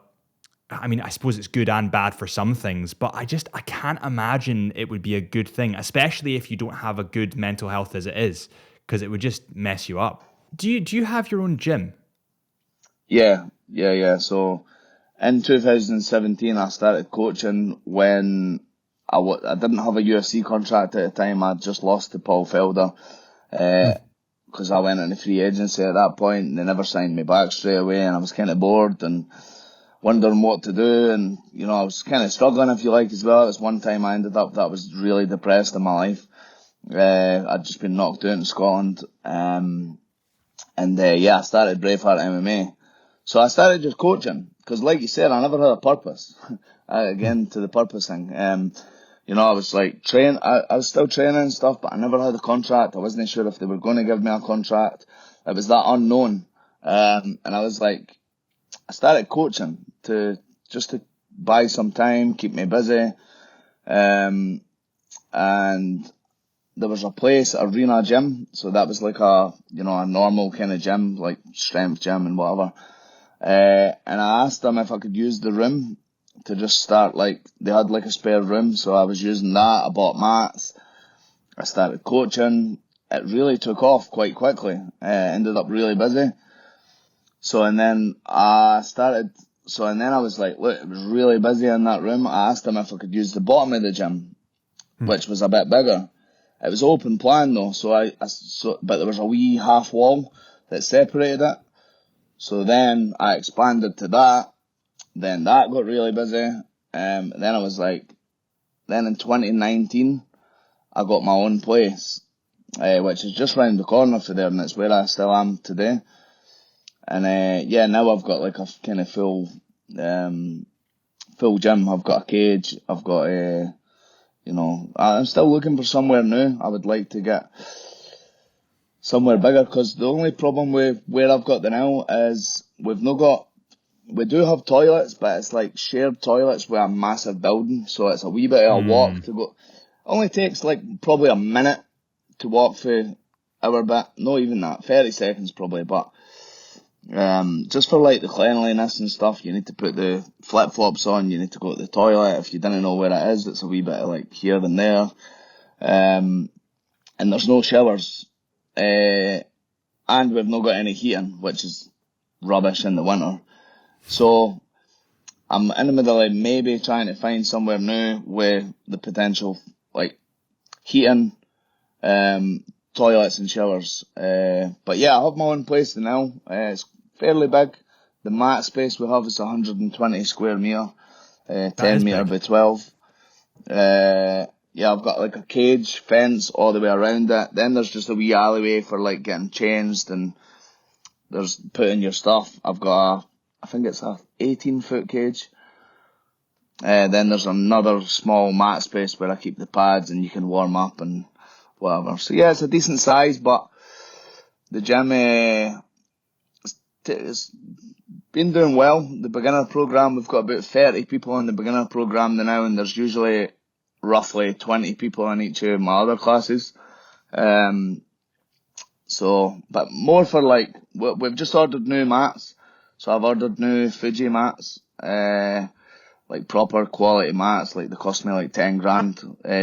Speaker 1: I mean, I suppose it's good and bad for some things, but I can't imagine it would be a good thing, especially if you don't have a good mental health as it is, because it would just mess you up. Do you have your own gym?
Speaker 4: Yeah. So in 2017, I started coaching when I didn't have a UFC contract at the time. I just lost to Paul Felder because I went into free agency at that point, and they never signed me back straight away, and I was kind of bored and wondering what to do, and you know, I was kind of struggling, if you like, as well. It was one time I ended up that I was really depressed in my life. I'd just been knocked out in Scotland, and I started Braveheart MMA. So I started just coaching because, like you said, I never had a purpose. Again, to the purpose thing. You know, I was like I was still training and stuff, but I never had a contract. I wasn't sure if they were going to give me a contract. It was that unknown, and I was like, I started coaching to buy some time, keep me busy. And there was a place, Arena Gym. So that was like a normal kind of gym, like strength gym and whatever. And I asked them if I could use the room to just start, like, they had like a spare room. So I was using that. I bought mats. I started coaching. It really took off quite quickly. Ended up really busy. And then I was like, look, it was really busy in that room. I asked them if I could use the bottom of the gym, which was a bit bigger. It was open plan though, but there was a wee half wall that separated it. So then I expanded to that. Then that got really busy. Then I was like, then in 2019, I got my own place, which is just round the corner from there, and it's where I still am today. And now I've got like a kind of full gym. I've got a cage. I've got I'm still looking for somewhere new. I would like to get somewhere bigger, because the only problem with where I've got the now is we do have toilets, but it's like shared toilets with a massive building, so it's a wee bit of a walk to go. Only takes like probably a minute to walk through our bit. Not even that, 30 seconds probably, but just for like the cleanliness and stuff, you need to put the flip-flops on, you need to go to the toilet. If you didn't know where it is, it's a wee bit of like here and there. And there's no showers. And we've not got any heating, which is rubbish in the winter. So I'm in the middle of maybe trying to find somewhere new with the potential like heating, toilets and showers. But yeah, I have my own place now. It's fairly big. The mat space we have is 120 square metre, 10 metre by 12. I've got like a cage fence all the way around it. Then there's just a wee alleyway for like getting changed, and there's putting your stuff. I've got I think it's a 18-foot cage. Then there's another small mat space where I keep the pads and you can warm up and whatever. So yeah, it's a decent size, but the gym it's been doing well. The beginner program, we've got about 30 people in the beginner program now, and there's usually roughly 20 people in each of my other classes. But more for like, we've just ordered new mats. So I've ordered new Fuji mats, like proper quality mats, like they cost me like 10 grand,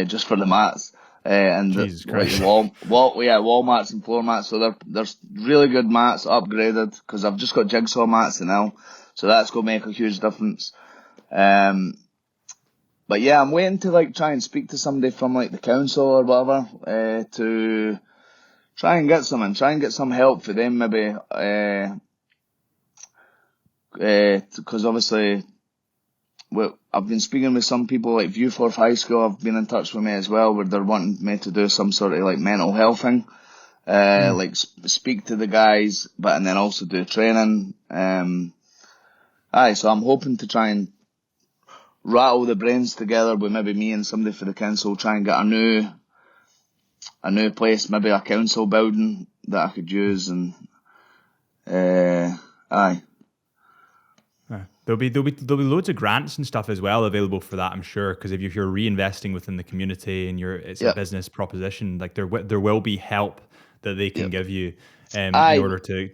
Speaker 4: just for the mats. And
Speaker 1: Jesus
Speaker 4: like
Speaker 1: Christ.
Speaker 4: wall mats and floor mats. So there's really good mats, upgraded, because I've just got jigsaw mats now. So that's going to make a huge difference. But yeah, I'm waiting to like try and speak to somebody from like the council or whatever, to try and get some help for them maybe, because obviously I've been speaking with some people like Viewforth High School. Have been in touch with me as well, where they're wanting me to do some sort of like mental health thing, like speak to the guys, and then also do training. So I'm hoping to try and rattle the brains together with maybe me and somebody for the council, try and get a new place, maybe a council building that I could use, and aye.
Speaker 1: There'll be loads of grants and stuff as well available for that, I'm sure, because if you're reinvesting within the community and it's a business proposition, like there will be help that they can give you in order to.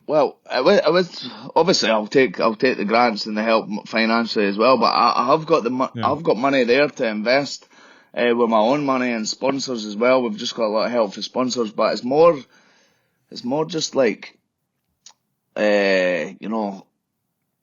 Speaker 4: Well, I was obviously I'll take the grants and the help financially as well, but I have got I've got money there to invest with my own money and sponsors as well. We've just got a lot of help for sponsors, but it's more just like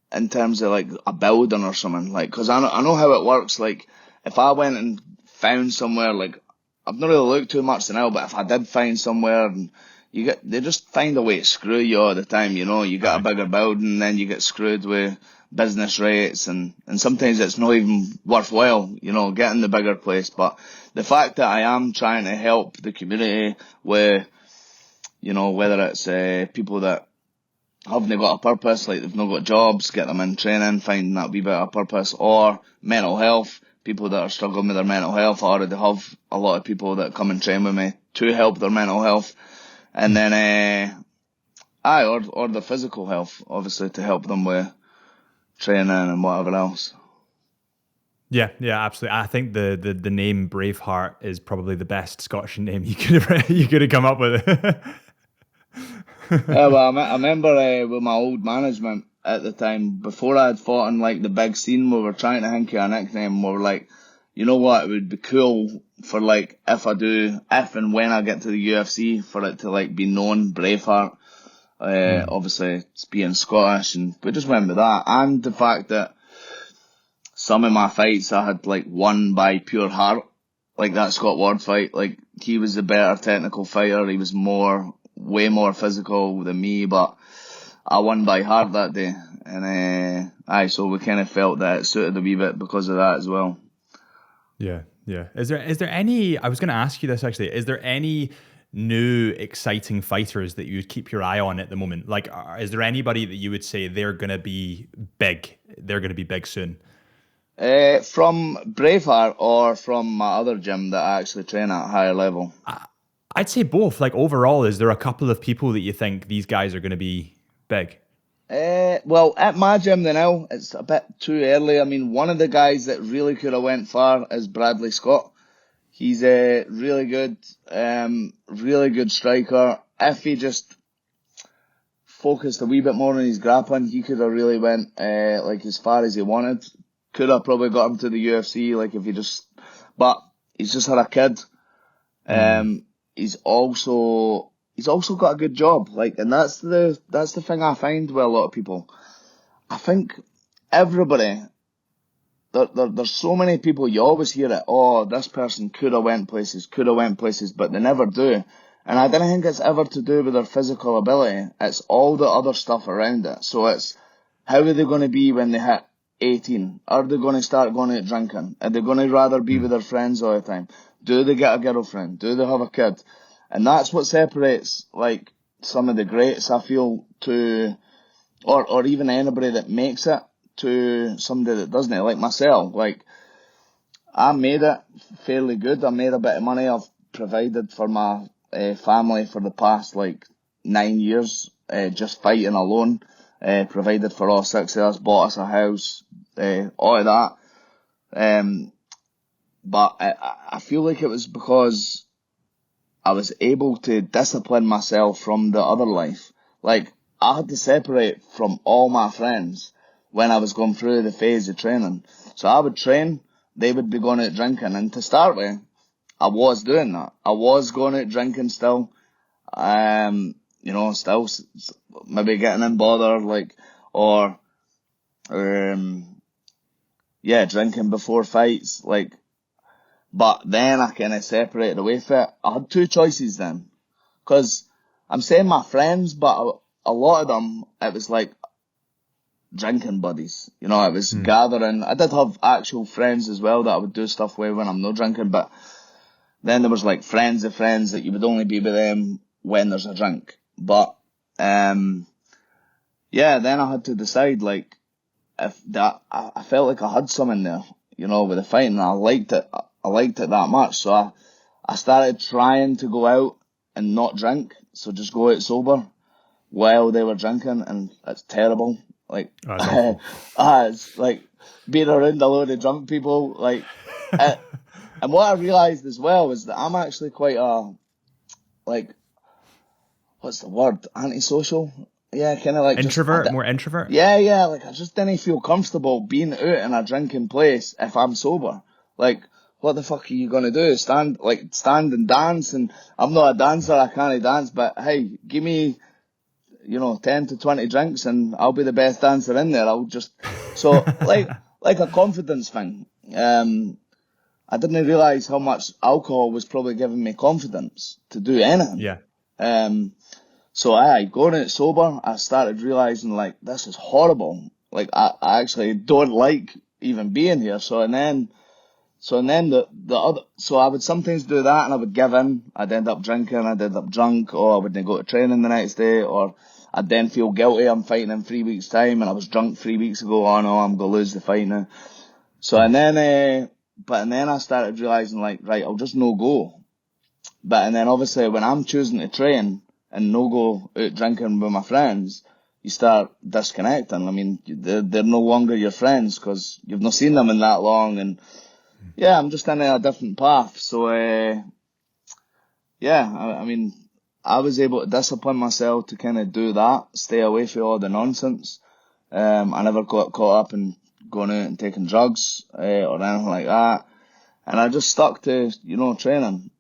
Speaker 4: in terms of like a building or something, like, because I know how it works. Like, if I went and found somewhere, like, I've not really looked too much now, but if I did find somewhere, and they just find a way to screw you all the time, you get a bigger building, then you get screwed with business rates, and sometimes it's not even worthwhile, getting the bigger place. But the fact that I am trying to help the community with, whether it's people that haven't got a purpose, like they've not got jobs, get them in training, finding that wee bit of purpose, or mental health, people that are struggling with their mental health. I already have a lot of people that come and train with me to help their mental health, and then or their physical health, obviously, to help them with training and whatever else.
Speaker 1: Yeah, absolutely. I think the name Braveheart is probably the best Scottish name you could have come up with.
Speaker 4: Yeah, well, I remember with my old management at the time, before I had fought in like the big scene, we were trying to think of a nickname. We were like, you know what, it would be cool for like if and when I get to the UFC, for it to like be known Braveheart. Obviously, it's being Scottish, and we just went with that, and the fact that some of my fights I had like won by pure heart, like that Scott Ward fight. Like, he was the better technical fighter. He was way more physical than me, but I won by heart that day, and so we kind of felt that it suited a wee bit because of that as well.
Speaker 1: Yeah. Is there any? I was going to ask you this actually. Is there any new exciting fighters that you would keep your eye on at the moment? Like, is there anybody that you would say they're going to be big? They're going to be big soon.
Speaker 4: From Braveheart or from my other gym that I actually train at a higher level?
Speaker 1: I'd say both. Like, overall, is there a couple of people that you think these guys are going to be big?
Speaker 4: Well, at my gym now, it's a bit too early. I mean, one of the guys that really could have went far is Bradley Scott. He's a really good striker. If he just focused a wee bit more on his grappling, he could have really went like as far as he wanted. Could have probably got him to the UFC, like but he's just had a kid. He's also got a good job, like, and that's the thing I find with a lot of people. I think everybody, there's so many people, you always hear it, oh, this person could have went places, but they never do. And I don't think it's ever to do with their physical ability. It's all the other stuff around it. So it's, how are they going to be when they hit 18? Are they going to start going out drinking? Are they going to rather be with their friends all the time? Do they get a girlfriend? Do they have a kid? And that's what separates, like, some of the greats, I feel, or even anybody that makes it, to somebody that doesn't. Like myself, like, I made it fairly good. I made a bit of money. I've provided for my family for the past, 9 years, just fighting alone. Provided for all 6 of us, bought us a house, all of that. But I feel like it was because I was able to discipline myself from the other life. Like, I had to separate from all my friends when I was going through the phase of training. So I would train, they would be going out drinking, and to start with, I was doing that. I was going out drinking still, still maybe getting in bother, drinking before fights, but then I kind of separated away from it. I had two choices then, because I'm saying my friends, but a lot of them, it was like drinking buddies. It was gathering. I did have actual friends as well that I would do stuff with when I'm not drinking, but then there was like friends of friends that you would only be with them when there's a drink. But then I had to decide, if that I felt like I had something there, with the fighting, and I liked it. I liked it that much, so I started trying to go out and not drink, so just go out sober while they were drinking, and it's terrible. Like,
Speaker 1: Oh, that's awful.
Speaker 4: it's like being around a load of drunk people. Like, and what I realised as well is that I'm actually quite like, what's the word? Antisocial? Yeah, kind of like
Speaker 1: Introvert, more introvert?
Speaker 4: Yeah, like I just didn't feel comfortable being out in a drinking place if I'm sober. Like, what the fuck are you gonna do? Stand and dance? And I'm not a dancer, I can't dance, but hey, give me, 10 to 20 drinks and I'll be the best dancer in there. So like a confidence thing. I didn't realise how much alcohol was probably giving me confidence to do anything.
Speaker 1: Yeah.
Speaker 4: So going out sober, I started realising, like, this is horrible. Like, I actually don't like even being here. So then I would sometimes do that and I would give in. I'd end up drinking, I'd end up drunk, or I wouldn't go to training the next day, or I'd then feel guilty. I'm fighting in 3 weeks' time and I was drunk 3 weeks ago. Oh no, I'm going to lose the fight now. So, and then I started realising, like, right, I'll just no go. And then obviously when I'm choosing to train and no go out drinking with my friends, you start disconnecting. I mean, they're no longer your friends because you've not seen them in that long, and yeah, I'm just in a different path. So, I mean, I was able to discipline myself to kind of do that, stay away from all the nonsense. I never got caught up in going out and taking drugs or anything like that. And I just stuck to, training.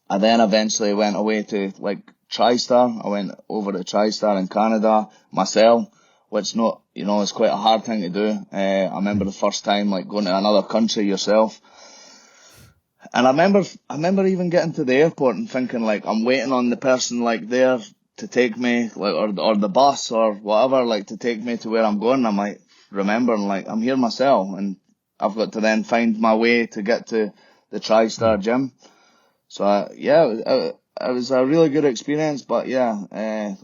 Speaker 4: I then eventually went away to, like, TriStar. I went over to TriStar in Canada myself, which it's quite a hard thing to do. I remember the first time, like, going to another country yourself. And I remember even getting to the airport and thinking, like, I'm waiting on the person, like, there to take me, like, or the bus or whatever, like, to take me to where I'm going. I'm like, remembering, like, I'm here myself, and I've got to then find my way to get to the TriStar gym. So, it was a really good experience, but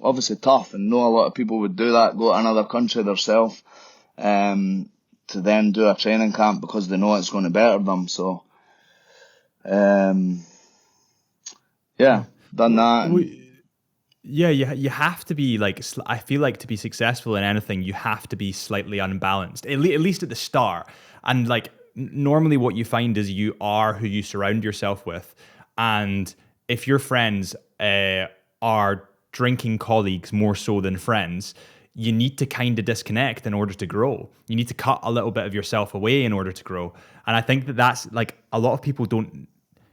Speaker 4: obviously tough, and know a lot of people would do that, go to another country themselves, to then do a training camp because they know it's going to better them. So, done that.
Speaker 1: Yeah, you have to be, like, I feel like to be successful in anything, you have to be slightly unbalanced, at least at the start. And, like, normally what you find is you are who you surround yourself with. And if your friends are drinking colleagues more so than friends, you need to kind of disconnect in order to grow. You need to cut a little bit of yourself away in order to grow. And I think that's, like, a lot of people don't,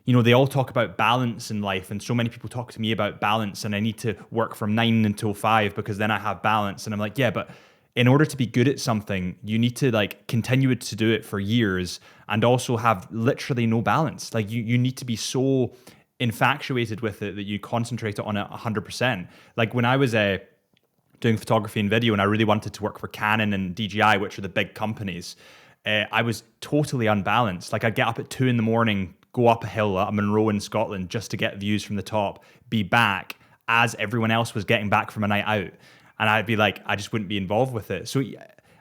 Speaker 1: they all talk about balance in life, and so many people talk to me about balance, and I need to work from 9 until 5 because then I have balance. And I'm like, yeah, but in order to be good at something, you need to, like, continue to do it for years and also have literally no balance. Like, you need to be so infatuated with it that you concentrate on it 100%. Like, when I was doing photography and video and I really wanted to work for Canon and DJI, which are the big companies, I was totally unbalanced. Like, I'd get up at 2 a.m, go up a hill at Monroe in Scotland just to get views from the top, be back as everyone else was getting back from a night out. And I'd be like, I just wouldn't be involved with it. So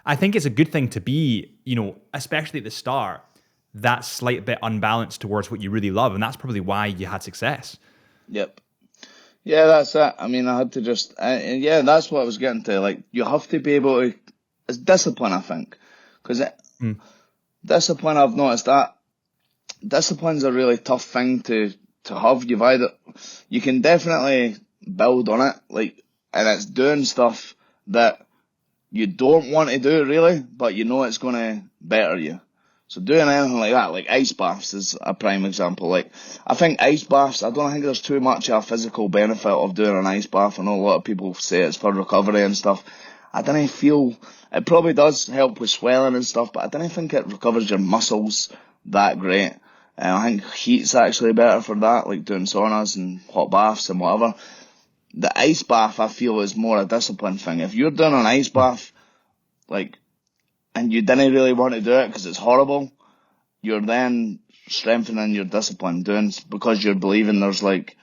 Speaker 1: I think it's a good thing to be, especially at the start, that slight bit unbalanced towards what you really love. And that's probably why you had success.
Speaker 4: Yep. Yeah, that's it. I mean, I had to just, that's what I was getting to. Like, you have to be able to, it's discipline, I think. Because discipline, I've noticed that discipline's a really tough thing to have. You can definitely build on it, like, and it's doing stuff that you don't want to do, really, but it's going to better you. So doing anything like that, like ice baths is a prime example. Like, I think ice baths, I don't think there's too much of a physical benefit of doing an ice bath. I know a lot of people say it's for recovery and stuff. I don't feel, it probably does help with swelling and stuff, but I don't think it recovers your muscles that great. I think heat's actually better for that, like doing saunas and hot baths and whatever. The ice bath, I feel, is more a discipline thing. If you're doing an ice bath, like, and you didn't really want to do it because it's horrible, you're then strengthening your discipline because you're believing there's, like,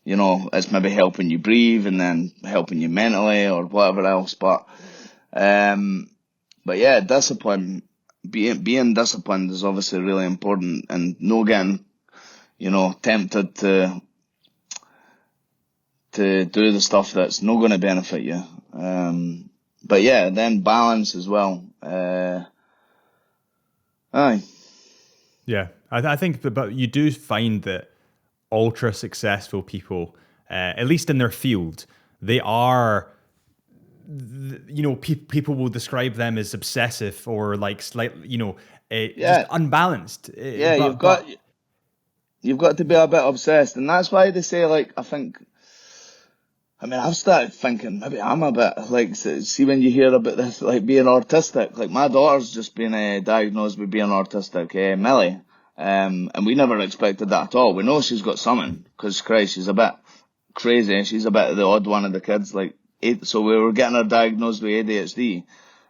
Speaker 4: it's maybe helping you breathe and then helping you mentally or whatever else. But But yeah, discipline, being disciplined is obviously really important, and no getting, tempted to do the stuff that's not going to benefit you. But yeah, then balance as well. Aye.
Speaker 1: Yeah, I think, but you do find that ultra successful people, at least in their field, they are, people will describe them as obsessive or like slightly, just unbalanced.
Speaker 4: Yeah, you've got to be a bit obsessed, and that's why they say, like, I've started thinking maybe I'm a bit like, see, when you hear about this, like being autistic, like my daughter's just been diagnosed with being autistic, Millie, and we never expected that at all. We know she's got something, because Christ, she's a bit crazy. She's a bit of the odd one of the kids, so we were getting her diagnosed with ADHD,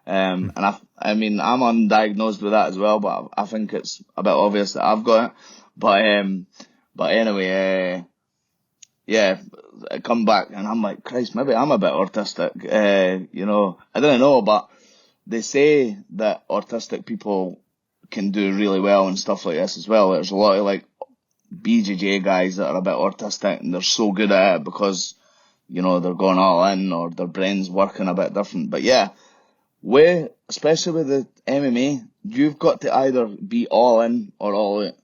Speaker 4: and I'm undiagnosed with that as well, but I think it's a bit obvious that I've got it. But anyway, yeah, I come back and I'm like, Christ, maybe I'm a bit autistic. I don't know, but they say that autistic people can do really well and stuff like this as well. There's a lot of like BJJ guys that are a bit autistic, and they're so good at it because, they're going all in, or their brain's working a bit different. But yeah, especially with the MMA, you've got to either be all in or all out.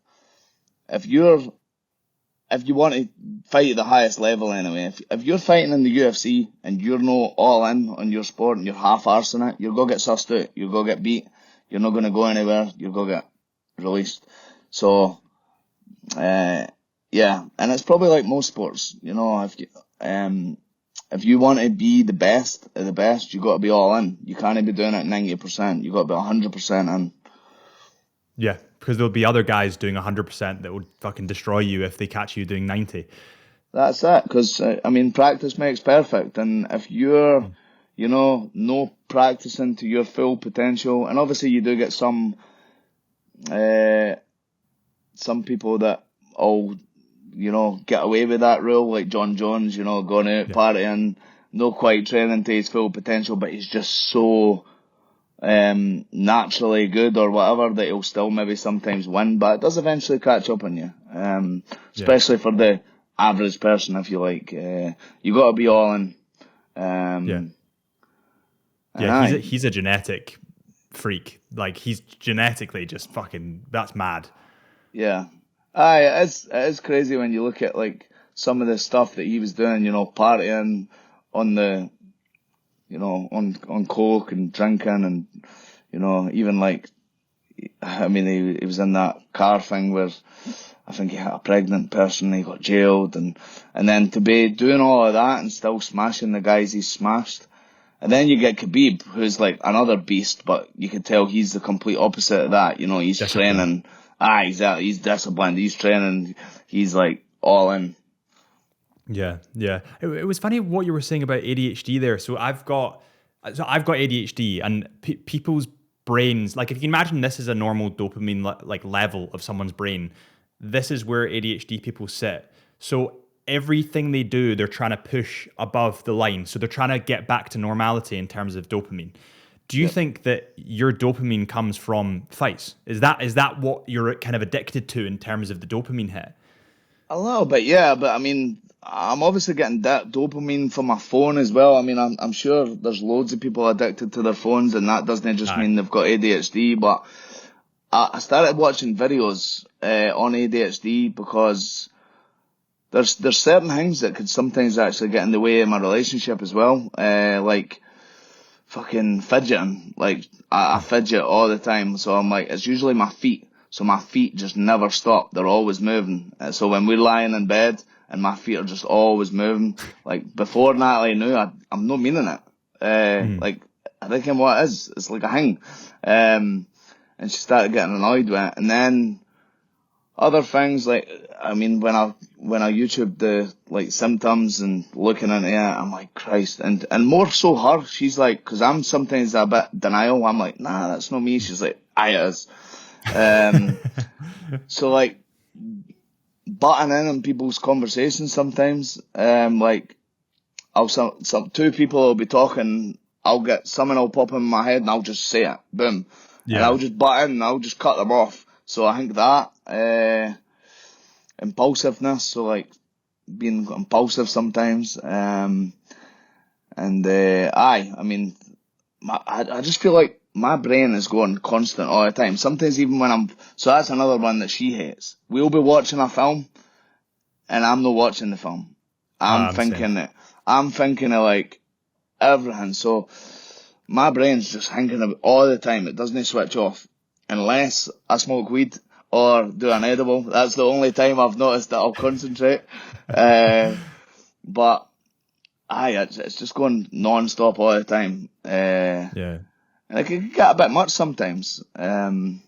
Speaker 4: If you want to fight at the highest level anyway, if you're fighting in the UFC and you're not all in on your sport and you're half-arsing it, you're going to get sussed out, you're going to get beat, you're not going to go anywhere, you're going to get released. So, yeah, and it's probably like most sports, if you want to be the best of the best, you got to be all in. You can't be doing it 90%, you got to be 100% in.
Speaker 1: Yeah, because there'll be other guys doing 100% that would fucking destroy you if they catch you doing 90.
Speaker 4: That's it, because, practice makes perfect. And if you're, no practicing to your full potential, and obviously you do get some people that get away with that rule, like John Jones, going out, partying, not quite training to his full potential, but he's just so naturally good or whatever that he'll still maybe sometimes win, but it does eventually catch up on you, especially for the average person, if you like. You got to be all in.
Speaker 1: He's a genetic freak. Like, he's genetically just fucking, that's mad.
Speaker 4: Yeah. It is crazy when you look at like some of the stuff that he was doing, partying on the, on coke and drinking, and, even like, he was in that car thing where I think he hit a pregnant person, he got jailed, and then to be doing all of that and still smashing the guys he's smashed. And then you get Khabib, who's like another beast, but you can tell he's the complete opposite of that. He's training. Exactly. He's disciplined. He's training. He's like all in.
Speaker 1: Yeah. It was funny what you were saying about ADHD there. So I've got ADHD, and people's brains, like if you can imagine this is a normal dopamine like level of someone's brain, this is where ADHD people sit. So everything they do, they're trying to push above the line. So they're trying to get back to normality in terms of dopamine. Do you think that your dopamine comes from fights? Is that what you're kind of addicted to in terms of the dopamine hit?
Speaker 4: A little bit, yeah. But I'm obviously getting that dopamine from my phone as well. I'm sure there's loads of people addicted to their phones, and that doesn't just mean they've got ADHD. But I started watching videos on ADHD because there's certain things that could sometimes actually get in the way of my relationship as well. Like fucking fidgeting. Like I fidget all the time, so I'm like, it's usually my feet. So my feet just never stop. They're always moving. So when we're lying in bed and my feet are just always moving, like before Natalie knew, I'm not meaning it. Like I think what it is, it's like a thing. And she started getting annoyed with it. And then other things, like, when I YouTube the like symptoms and looking into it, I'm like, Christ, and more so her, she's like, cause I'm sometimes a bit denial. I'm like, nah, that's not me. She's like, it is. So like butting in on people's conversations sometimes, like two people will be talking I'll get something will pop in my head and I'll just say it, boom, and I'll just butt in and I'll just cut them off. So I think that impulsiveness, so like being impulsive sometimes, I mean, I just feel like my brain is going constant all the time. Sometimes even when so that's another one that she hates. We'll be watching a film, and I'm not watching the film. I'm thinking of like everything. So my brain's just thinking of it all the time. It doesn't switch off unless I smoke weed or do an edible. That's the only time I've noticed that I'll concentrate. But it's just going non-stop all the time. And it can get a bit much sometimes. But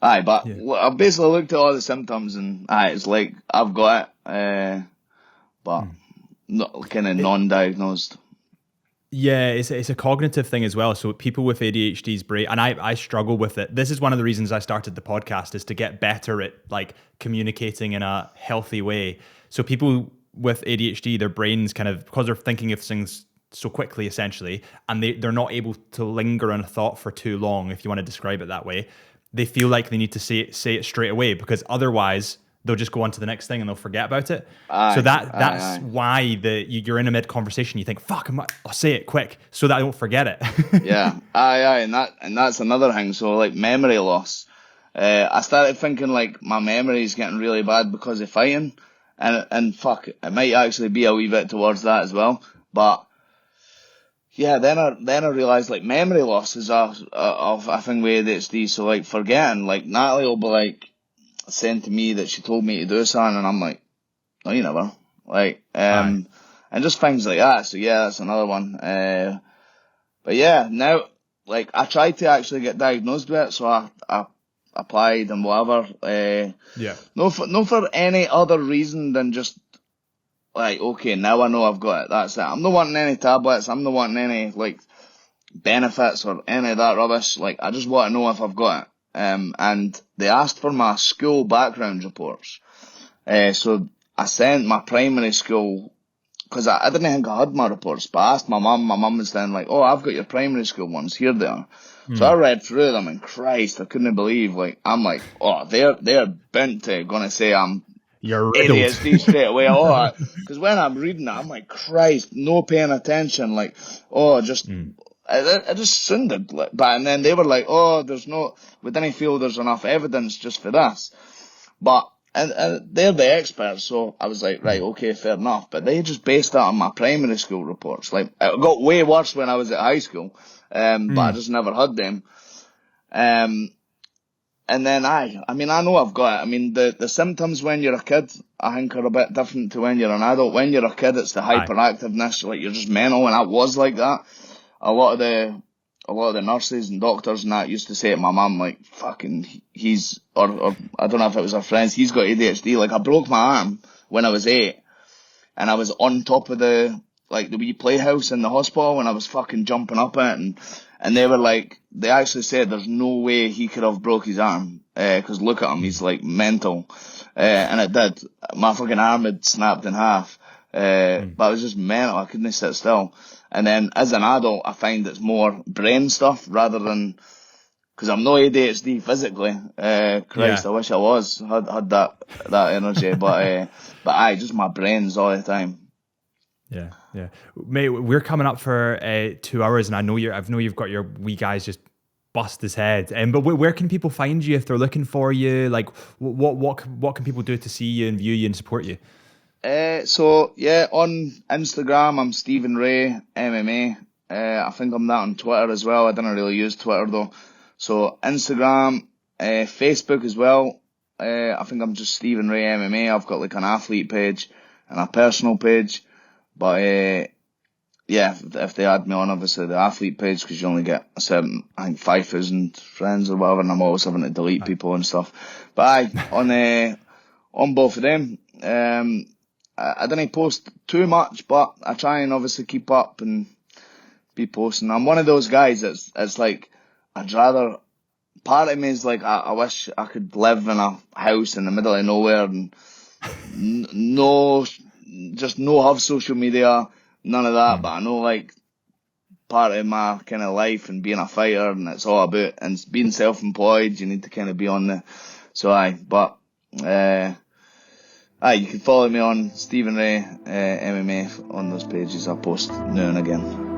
Speaker 4: I've basically looked at all the symptoms and it's like I've got it, but not kind of non-diagnosed.
Speaker 1: Yeah, it's a cognitive thing as well. So people with ADHD's brain, and I struggle with it. This is one of the reasons I started the podcast, is to get better at like communicating in a healthy way. So people with ADHD, their brains kind of, because they're thinking of things so quickly essentially, and they're not able to linger on a thought for too long, if you want to describe it that way. They feel like they need to say it straight away, because otherwise they'll just go on to the next thing and they'll forget about it. So that's why you're in a mid-conversation, you think, fuck, I'll say it quick so that I don't forget it.
Speaker 4: And that's another thing. So like memory loss. I started thinking like my memory is getting really bad because of fighting, and fuck, it might actually be a wee bit towards that as well. But yeah, then I realised like memory loss is a thing with ADHD. So like forgetting, like Natalie will be like saying to me that she told me to do something, and I'm like, no, you never. Like, and just things like that. So yeah, that's another one. But yeah, now like I tried to actually get diagnosed with it, so I applied and whatever. No for any other reason than just like, okay, now I know I've got it. That's it. I'm not wanting any tablets. I'm not wanting any like benefits or any of that rubbish. Like, I just want to know if I've got it. And they asked for my school background reports. So I sent my primary school, because I didn't think I had my reports, but I asked my mum. My mum was then like, oh, I've got your primary school ones. Here they are. So I read through them, and Christ, I couldn't believe, like, I'm like, oh, they're bent to gonna say I'm ADHD straight away. Oh, because when I'm reading it, I'm like, Christ, no paying attention. Like, oh, just, it just sounded like, but, and then they were like, oh, we didn't feel there's enough evidence just for this. But, and they're the experts, so I was like, right, okay, fair enough. But they just based that on my primary school reports. Like, it got way worse when I was at high school, but I just never had them. And then I mean, I know I've got it. I mean, the symptoms when you're a kid, I think, are a bit different to when you're an adult. When you're a kid, it's the hyperactiveness, like you're just mental, and I was like that. A lot of the nurses and doctors and that used to say to my mum, like, fucking, he's, or I don't know if it was her friends, he's got ADHD. Like, I broke my arm when I was 8, and I was on top of the wee playhouse in the hospital, and I was fucking jumping up it, and they were like, they actually said there's no way he could have broke his arm, cause look at him, he's like mental, and it did. My fucking arm had snapped in half, but I was just mental, I couldn't sit still. And then as an adult, I find it's more brain stuff rather than, because I'm no ADHD physically. Christ, I wish I had that energy, but just my brains all the time.
Speaker 1: Yeah. Mate, we're coming up for 2 hours, and I know you've got your wee guys just bust his head. But where can people find you if they're looking for you? Like, what can people do to see you and view you and support you?
Speaker 4: So yeah, on Instagram, I'm Stevie Ray MMA. I think I'm that on Twitter as well. I didn't really use Twitter though. So Instagram, Facebook as well. I think I'm just Stevie Ray MMA. I've got like an athlete page and a personal page. But yeah, if they add me on, obviously the athlete page, because you only get a certain, I think 5,000 friends or whatever, and I'm always having to delete people and stuff. But on both of them, I didn't post too much, but I try and obviously keep up and be posting. I'm one of those guys it's like, I'd rather, part of me is like, I wish I could live in a house in the middle of nowhere and no have social media, none of that, but I know like part of my kind of life and being a fighter, and it's all about, and being self-employed, you need to kind of be on the, so you can follow me on Stephen Ray MMA on those pages. I post now and again.